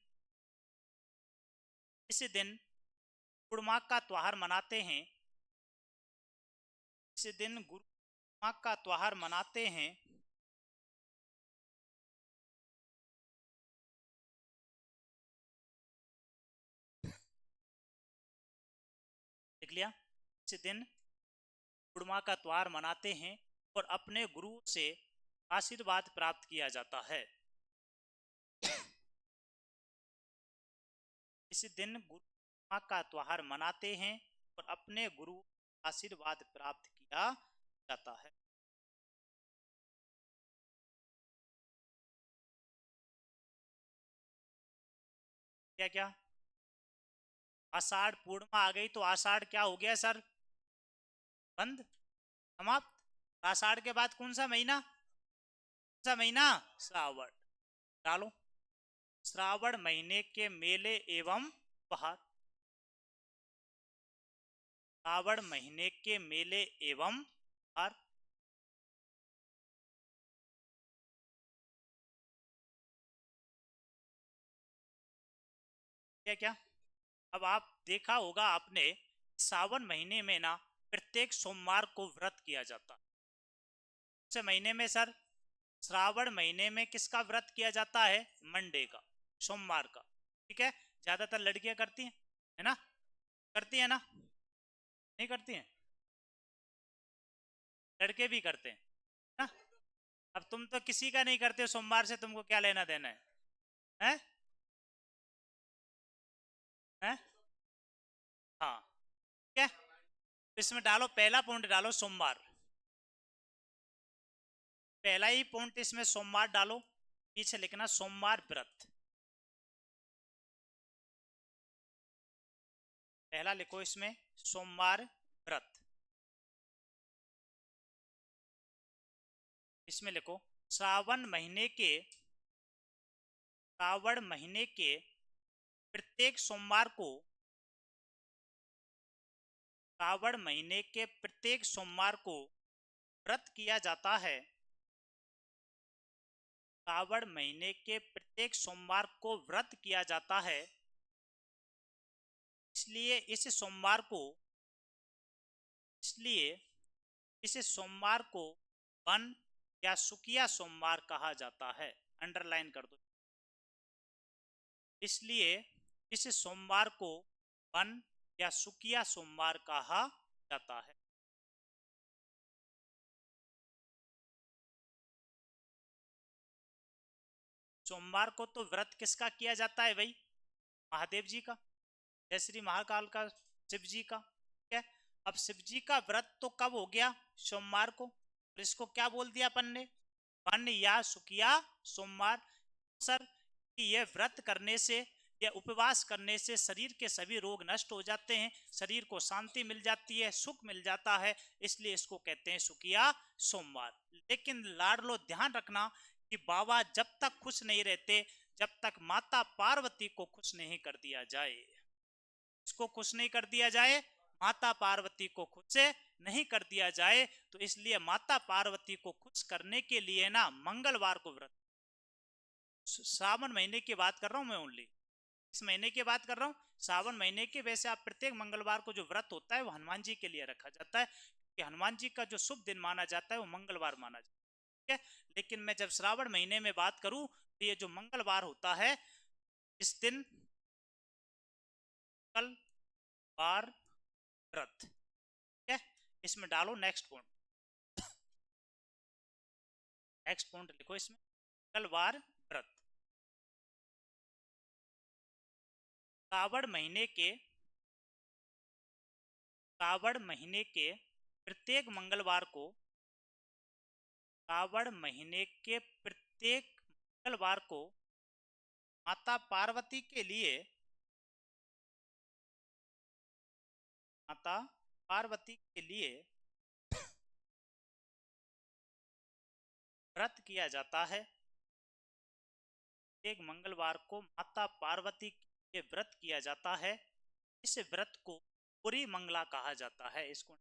इस दिन पूर्णिमा का त्योहार मनाते हैं। इस दिन गुरु पूर्णिमा का त्योहार मनाते हैं। देख लिया। इस दिन पूर्णिमा का त्योहार मनाते हैं और अपने गुरु से आशीर्वाद प्राप्त किया जाता है। इस दिन गुरु पूर्णिमा का त्योहार मनाते हैं और अपने गुरु आशीर्वाद प्राप्त किया जाता है। क्या क्या? आषाढ़ पूर्णिमा आ गई तो आषाढ़ क्या हो गया सर? बंद, समाप्त। आषाढ़ के बाद कौन सा महीना? कौन सा महीना? श्रावण। डालो। श्रावण महीने के मेले एवं त्योहार। श्रावण महीने के मेले एवं त्योहार। क्या क्या? अब आप देखा होगा आपने, सावन महीने में ना प्रत्येक सोमवार को व्रत किया जाता है। इस महीने में सर, श्रावण महीने में किसका व्रत किया जाता है? मंडे का, सोमवार का। ठीक है। ज्यादातर लड़कियां करती हैं, है ना? करती है ना? नहीं करती हैं? लड़के भी करते हैं ना? अब तुम तो किसी का नहीं करते हो, सोमवार से तुमको क्या लेना देना है? हैं? हैं? हाँ। ठीक है। तो इसमें डालो, पहला पॉइंट डालो सोमवार। पहला ही पॉइंट इसमें सोमवार डालो। पीछे लिखना सोमवार व्रत। पहला लिखो इसमें सोमवार व्रत। इसमें लिखो श्रावण महीने के प्रत्येक सोमवार को, श्रावण महीने के प्रत्येक सोमवार को व्रत किया जाता है। श्रावण महीने के प्रत्येक सोमवार को व्रत किया जाता है। इसलिए इस सोमवार को, इसलिए इस सोमवार को वन या सुकिया सोमवार कहा जाता है, अंडरलाइन कर दो। इसलिए इस सोमवार को वन या सुकिया सोमवार कहा जाता है। सोमवार को तो व्रत किसका किया जाता है भाई? महादेव जी का, जय श्री महाकाल का, शिव जी का। ठीक है, अब शिव जी का व्रत तो कब हो गया? सोमवार को। और इसको क्या बोल दिया अपन ने? वन या सुकिया सोमवार। सर कि यह व्रत करने से या उपवास करने से शरीर के सभी रोग नष्ट हो जाते हैं, शरीर को शांति मिल जाती है, सुख मिल जाता है, इसलिए इसको कहते हैं सुकिया सोमवार। लेकिन लाडलो ध्यान रखना कि बाबा जब तक खुश नहीं रहते, जब तक माता पार्वती को खुश नहीं कर दिया जाए। इसको खुश नहीं कर दिया जाए, माता पार्वती को खुश से नहीं कर दिया जाए, तो इसलिए माता पार्वती को खुश करने के लिए ना मंगलवार को व्रत, श्रावण महीने की बात कर रहा हूं मैं, ओनली इस महीने की बात कर रहा हूँ, सावन महीने के। वैसे आप प्रत्येक मंगलवार को जो व्रत होता है वो हनुमान जी के लिए रखा जाता है, कि हनुमान जी का जो शुभ दिन माना जाता है वो मंगलवार माना जाता है। ठीक है, लेकिन मैं जब श्रावण महीने में बात करूं तो ये जो मंगलवार होता है, इस दिन कल वार व्रत। ठीक है, इसमें डालो नेक्स्ट पॉइंट, नेक्स्ट पॉइंट लिखो इसमें, मंगलवार व्रत। श्रावण महीने के प्रत्येक मंगलवार को, श्रावण महीने के प्रत्येक मंगलवार को माता पार्वती के लिए, माता पार्वती के लिए व्रत किया जाता है। एक मंगलवार को माता पार्वती के लिए व्रत किया जाता है। इस व्रत को पूरी मंगला कहा जाता है। इसको,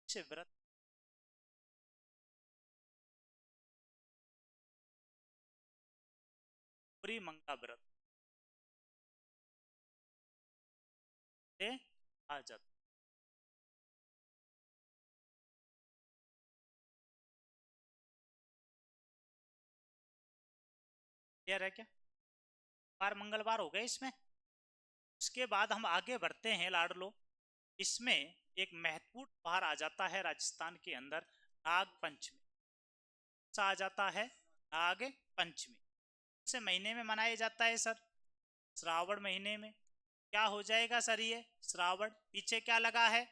इस व्रत पूरी मंगला व्रत से आ जाता। क्लियर है क्या? बार मंगलवार हो गए इसमें। उसके बाद हम आगे बढ़ते हैं लाडलो। इसमें एक महत्वपूर्ण त्योहार आ जाता है राजस्थान के अंदर, नाग पंचमी। सा आ जाता है नाग पंचमी। से महीने में मनाया जाता है सर? श्रावण महीने में। क्या हो जाएगा सर ये? श्रावण, पीछे क्या लगा है,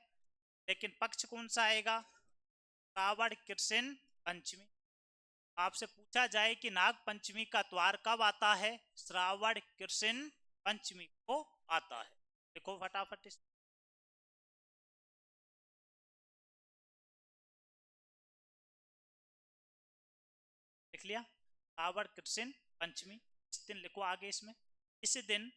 लेकिन पक्ष कौन सा आएगा? श्रावण कृष्ण पंचमी। आपसे पूछा जाए कि नाग पंचमी का त्योहार कब आता है? श्रावण कृष्ण पंचमी को आता है। देखो फटाफट लिख लिया, श्रावण कृष्ण पंचमी। इस दिन लिखो आगे इसमें, इस दिन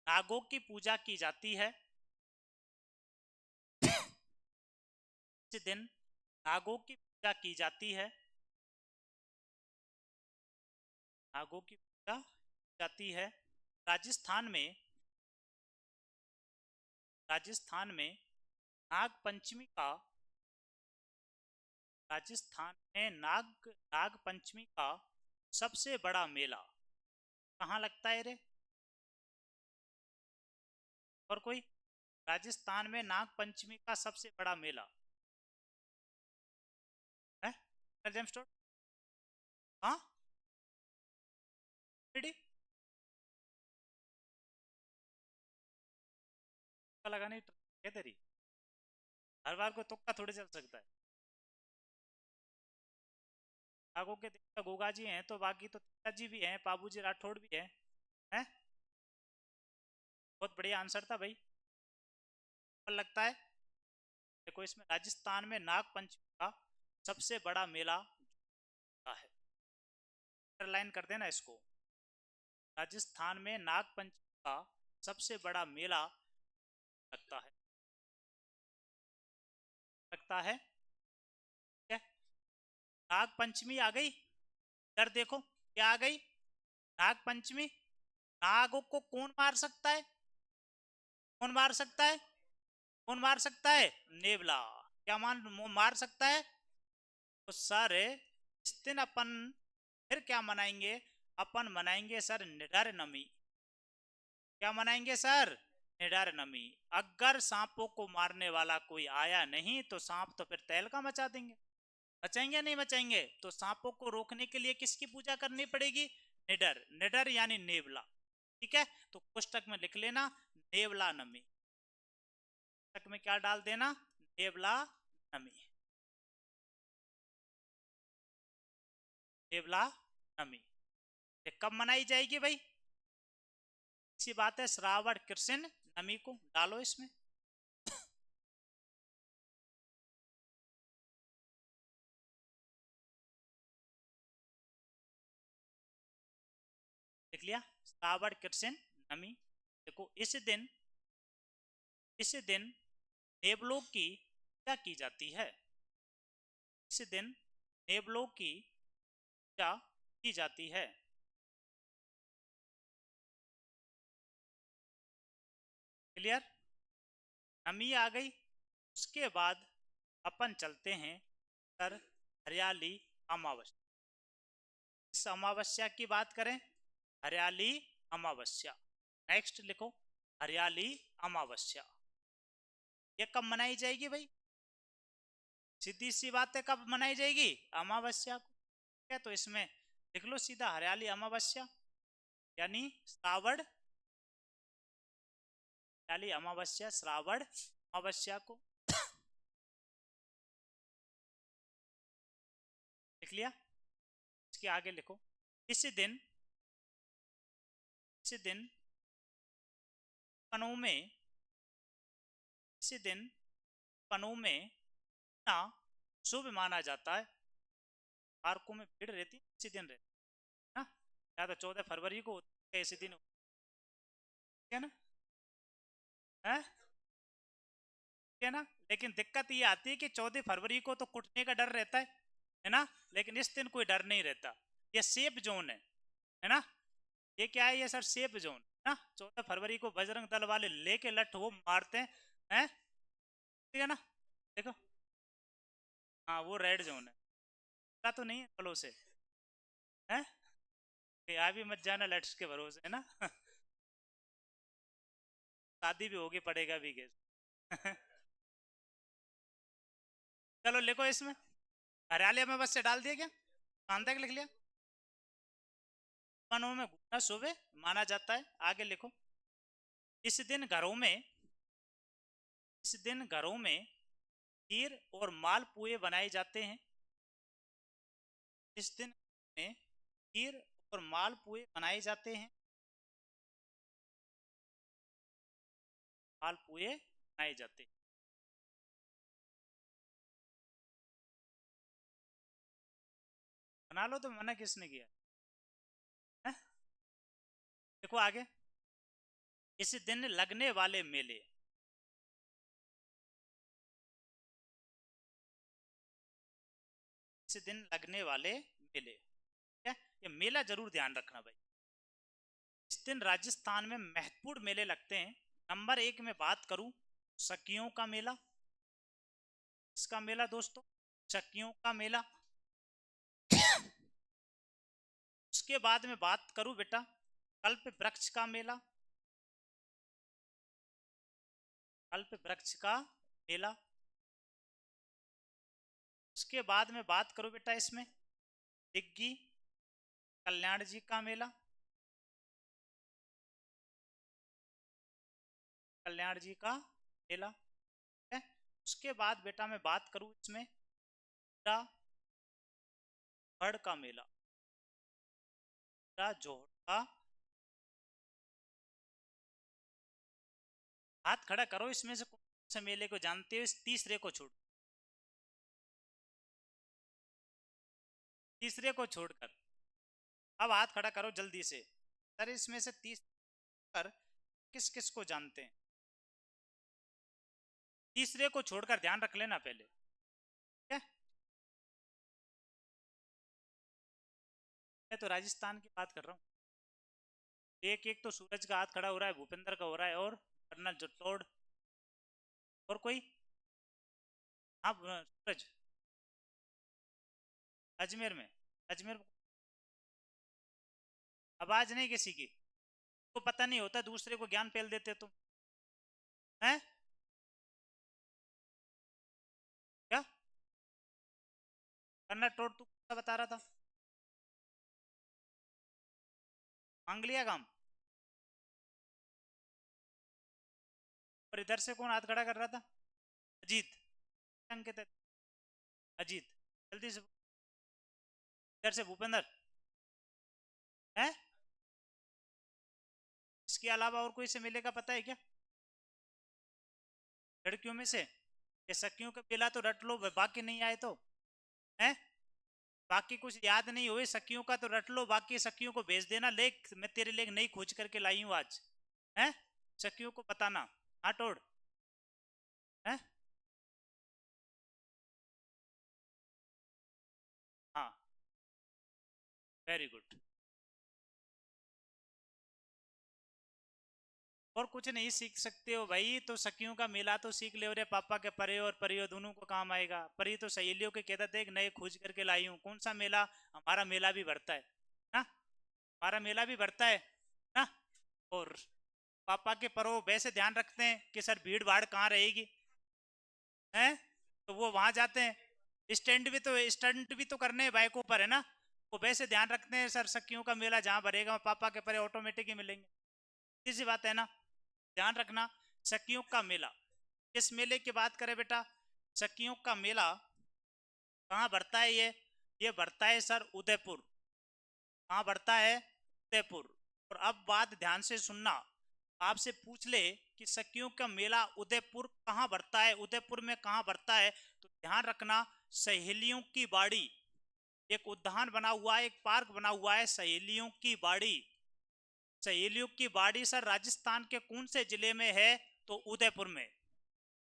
नागों की पूजा की जाती है। इस दिन नागों की पूजा की जाती है, नागों की पूजा जाती है। राजस्थान में, राजस्थान में नाग पंचमी का, राजस्थान में नाग पंचमी का सबसे बड़ा मेला कहाँ लगता है रे? और कोई? राजस्थान में नाग पंचमी का सबसे बड़ा मेला है जेम स्टोर। हाँ, लगा नहीं है तेरी, हर बार को तुक्का थोड़ी चल सकता है। नागों के देवता गोगा जी हैं, तो बाकी तो तीता जी भी हैं, पाबू जी राठौड़ भी हैं। हैं? बहुत बढ़िया आंसर था भाई। और लगता है, देखो इसमें राजस्थान में नाग पंचमी का सबसे बड़ा मेला होता है। अंडरलाइन कर देना इसको, राजस्थान में नाग पंचमी का सबसे बड़ा मेला लगता है, लगता है। ठीक है, नाग पंचमी आ गई। इधर देखो क्या आ गई, नाग पंचमी। नागों को कौन मार सकता है? कौन मार सकता है? कौन मार सकता है? नेवला। क्या मार सकता है? तो सर इस दिन अपन फिर क्या मनाएंगे? अपन मनाएंगे सर निडर नमी। क्या मनाएंगे सर? निडर नमी। अगर सांपों को मारने वाला कोई आया नहीं तो सांप तो फिर तहलका मचा देंगे। मचाएंगे नहीं मचाएंगे? तो सांपों को रोकने के लिए किसकी पूजा करनी पड़ेगी? निडर। निडर यानी नेवला। ठीक है, तो पुस्तक में लिख लेना नेवला नमी। पुस्तक में क्या डाल देना? नेवला नमी। नेवला नमी। ये कब मनाई जाएगी भाई? इसी बात है, श्रावण कृष्ण नमी को डालो इसमें। लिख लिया? श्रावण कृष्ण नमी। देखो इस दिन नेवलों की पूजा की जाती है। इस दिन नेवलों की पूजा की जाती है। क्लियर? नमी आ गई। उसके बाद अपन चलते हैं सर हरियाली अमावस्या। इस अमावस्या की बात करें, हरियाली अमावस्या। नेक्स्ट लिखो हरियाली अमावस्या। ये कब मनाई जाएगी भाई? सीधी सी बात है, कब मनाई जाएगी? अमावस्या को। ठीक है, तो इसमें लिख लो सीधा हरियाली अमावस्या, यानी श्रावण हरियाली अमावस्या, श्रावण अमावस्या को। लिख लिया? इसके आगे लिखो इसी दिन वनों में इसी दिन वनों में ना शुभ माना जाता है। पार्कों में भीड़ रहती है इसी दिन रहती है ना। या तो 14 फरवरी को होती है इसी दिन, ठीक है ना? है? ठीक है ना? लेकिन दिक्कत ये आती है कि 14 फरवरी को तो कुटने का डर रहता है ना? लेकिन इस दिन कोई डर नहीं रहता। ये सेफ जोन है ना? ये क्या है? ये सर सेफ जोन है ना। 14 फरवरी को बजरंग दल वाले लेके लठ वो मारते हैं, ठीक है ना? देखो, हाँ वो रेड जोन है। पता तो नहीं है फलों से, है कि यहाँ भी मत जाना लट्स के भरोसे, है ना? शादी भी होगी, पड़ेगा भी केस। चलो लिखो इसमें हरियाली में बस से डाल दिया क्या? कहाँ तक लिख लिया? वनों में घूमना शुभ माना जाता है। आगे लिखो इस दिन घरों में इस दिन घरों में खीर और मालपुए बनाए जाते हैं। इस दिन में खीर और मालपुए बनाए जाते हैं। मालपुए बनाए जाते हैं। बना लो, तो मना किसने किया है? देखो आगे, इस दिन लगने वाले मेले। इस दिन लगने वाले मेले, क्या ये मेला जरूर ध्यान रखना भाई। इस दिन राजस्थान में महत्वपूर्ण मेले लगते हैं। नंबर 1 में बात करूं, सखियों का मेला। इसका मेला दोस्तों, सखियों का मेला। उसके बाद में बात करूं बेटा, कल्प वृक्ष का मेला। कल्प वृक्ष का मेला। उसके बाद में बात करूं बेटा इसमें दिग्गी कल्याण जी का मेला। कल्याण जी का मेला है। उसके बाद बेटा मैं बात करूं इसमें जोहड़ का मेला। जोहड़ का। हाथ खड़ा करो, इसमें से कौन से मेले को जानते हो? इस तीसरे को छोड़, तीसरे को छोड़कर अब हाथ खड़ा करो जल्दी से। सर इसमें से तीसरे किस किस को जानते हैं? तीसरे को छोड़कर ध्यान रख लेना पहले, ठीक है? मैं तो राजस्थान की बात कर रहा हूँ। एक एक तो सूरज का हाथ खड़ा हो रहा है, भूपेंद्र का हो रहा है, और कर्नल जटोड़ और कोई? हाँ सूरज, अजमेर में। अजमेर आवाज नहीं किसी की, को पता नहीं होता, दूसरे को ज्ञान पेल देते तुम, हैं? क्या करना टोट, तू क्या बता रहा था? मांग लिया काम? और इधर से कौन हाथ खड़ा कर रहा था? अजीत? अंकित है? अजीत, जल्दी से। इधर से भूपेंद्र है? इसके अलावा और कोई से मिलेगा पता है क्या? लड़कियों में से? ये सखियों का मिला तो रट लो, बाकी नहीं आए तो है? बाकी कुछ याद नहीं हुए सखियों का तो रट लो, बाकी सखियों को भेज देना लेख, मैं तेरे लिए नई खोज करके लाई हूँ आज, है? सखियों को बताना। हाँ तोड़, है? हाँ, वेरी गुड। और कुछ नहीं सीख सकते हो भाई तो सखियों का मेला तो सीख ले रे, पापा के परे और परियो दोनों को काम आएगा। परी तो सहेलियों के कहता थे, एक नए खोज करके लाई हूँ। कौन सा मेला? हमारा मेला भी भरता है ना, हमारा मेला भी भरता है ना। और पापा के परो वैसे ध्यान रखते हैं कि सर भीड़ भाड़ कहाँ रहेगी, हैं? तो वो वहां जाते हैं, स्टंट भी तो करने हैं बाइकों पर, है ना। वो वैसे ध्यान रखते हैं सर सखियों का मेला जहाँ भरेगा पापा के परे ऑटोमेटिक ही मिलेंगे। सीधी बात है ना, ध्यान रखना। सखियों का मेला, किस मेले की बात करें बेटा? सखियों का मेला कहाँ बढ़ता है ये बढ़ता है सर उदयपुर। कहाँ बढ़ता है? उदयपुर। और अब बात ध्यान से सुनना, आपसे पूछ ले कि सखियों का मेला उदयपुर कहाँ बढ़ता है, उदयपुर में कहाँ बढ़ता है, तो ध्यान रखना, सहेलियों की बाड़ी। एक उद्यान बना हुआ है, एक पार्क बना हुआ है सहेलियों की बाड़ी। सहेलियों की बाड़ी सर राजस्थान के कौन से जिले में है? तो उदयपुर में।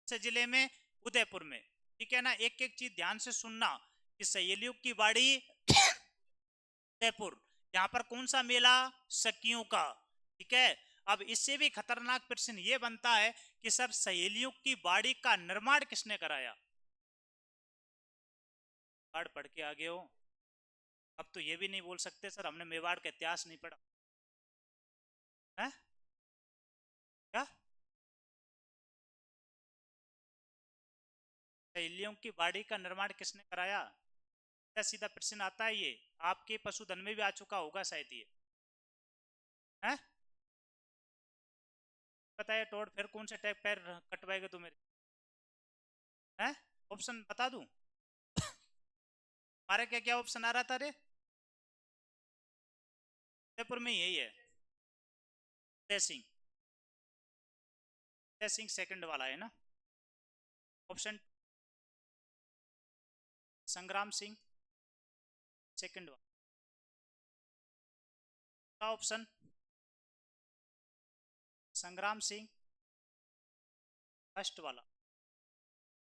से जिले में? उदयपुर में। ठीक है ना, एक एक चीज ध्यान से सुनना कि सहेलियों की बाड़ी उदयपुर, यहाँ पर कौन सा मेला? सखियों का। ठीक है। अब इससे भी खतरनाक प्रश्न ये बनता है कि सर सहेलियों की बाड़ी का निर्माण किसने कराया? पढ़ पढ़ के आगे हो, अब तो ये भी नहीं बोल सकते सर हमने मेवाड़ का इतिहास नहीं पढ़ा, है? क्या? सहेलियों की बाड़ी का निर्माण किसने कराया? सीधा सीधा प्रश्न आता है ये, आपके पशुधन में भी आ चुका होगा शायद ये, है? बताया टोड, फिर कौन से टाइप पैर कटवाएगा तू मेरे, है? ऑप्शन बता दूं? हमारे क्या क्या ऑप्शन आ रहा था रे? जयपुर में यही है, जय सिंह। जय सिंह सेकंड वाला है ना ऑप्शन? संग्राम सिंह सेकंड वाला ऑप्शन, संग्राम सिंह फर्स्ट वाला,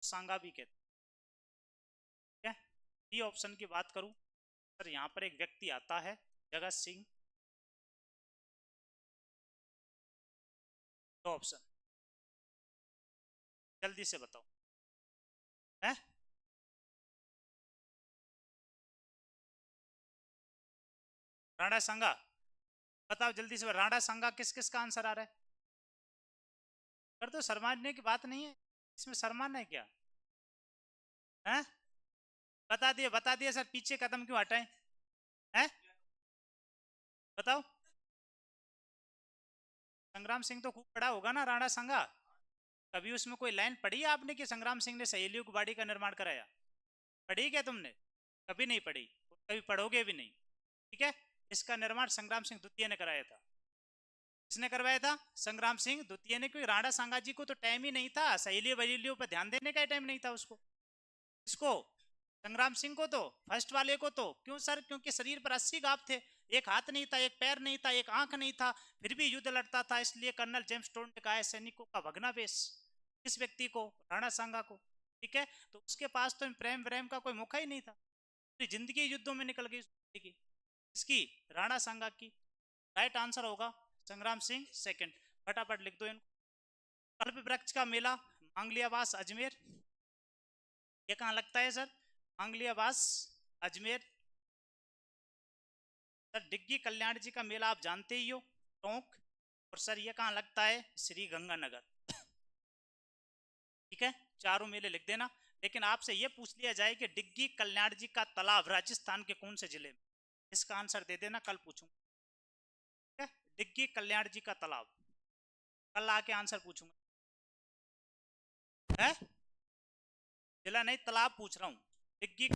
सांगा भी कहते हैं। डी ऑप्शन की बात करूं सर, यहाँ पर एक व्यक्ति आता है, जगत सिंह। दो ऑप्शन, जल्दी से बताओ, है? राणा संगा, बताओ जल्दी से, राणा संगा किस किस का आंसर आ रहा है? कर दो, शर्माने की बात नहीं है, इसमें शर्माना है क्या, है? बता दिए सर, पीछे कदम क्यों हटाएं, है? बताओ। संग्राम सिंह तो खूब पढ़ा होगा ना राणा संगा, कभी उसमें कोई लाइन पढ़ी है आपने कि संग्राम सिंह ने सहेलियों की बाड़ी का निर्माण कराया? पढ़ी क्या तुमने? कभी नहीं पढ़ी, कभी पढ़ोगे भी नहीं। ठीक है, इसका निर्माण संग्राम सिंह द्वितीय ने कराया था। किसने करवाया था? संग्राम सिंह द्वितीय ने, क्योंकि राणा सांगा जी को तो टाइम ही नहीं था, सहेलियों बहेलियों पर ध्यान देने का टाइम नहीं था उसको। इसको, संग्राम सिंह को तो, फर्स्ट वाले को तो, क्यों सर? क्योंकि शरीर पर 80 घाव थे, एक हाथ नहीं था, एक पैर नहीं था, एक आंख नहीं था, फिर भी युद्ध लड़ता था, इसलिए कर्नल जेम्स टोन ने कहा है सैनिकों का भगनावेश। इस व्यक्ति को, राणा सांगा को। ठीक है, तो उसके पास तो प्रेम व्रेम का कोई मौका ही नहीं था, पूरी जिंदगी युद्धों में निकल गई इसकी, राणा सांगा की। राइट आंसर होगा संग्राम सिंह सेकंड। फटाफट लिख दो इनको। कल्प वृक्ष का मेला मांगलियावास अजमेर, ये कहाँ लगता है सर? मांगलियावास अजमेर। सर डिग्गी कल्याण जी का मेला आप जानते ही हो, टोंक। और सर ये कहाँ लगता है? श्री गंगानगर। ठीक है, चारों मेले लिख देना। लेकिन आपसे ये पूछ लिया जाए कि डिग्गी कल्याण जी का तालाब राजस्थान के कौन से जिले में, इसका आंसर दे देना, कल पूछूंगा। ठीक है, डिग्गी कल्याण जी का तालाब, कल आके आंसर पूछूंगा। है जिला नहीं, तालाब पूछ रहा हूँ। डिग्गी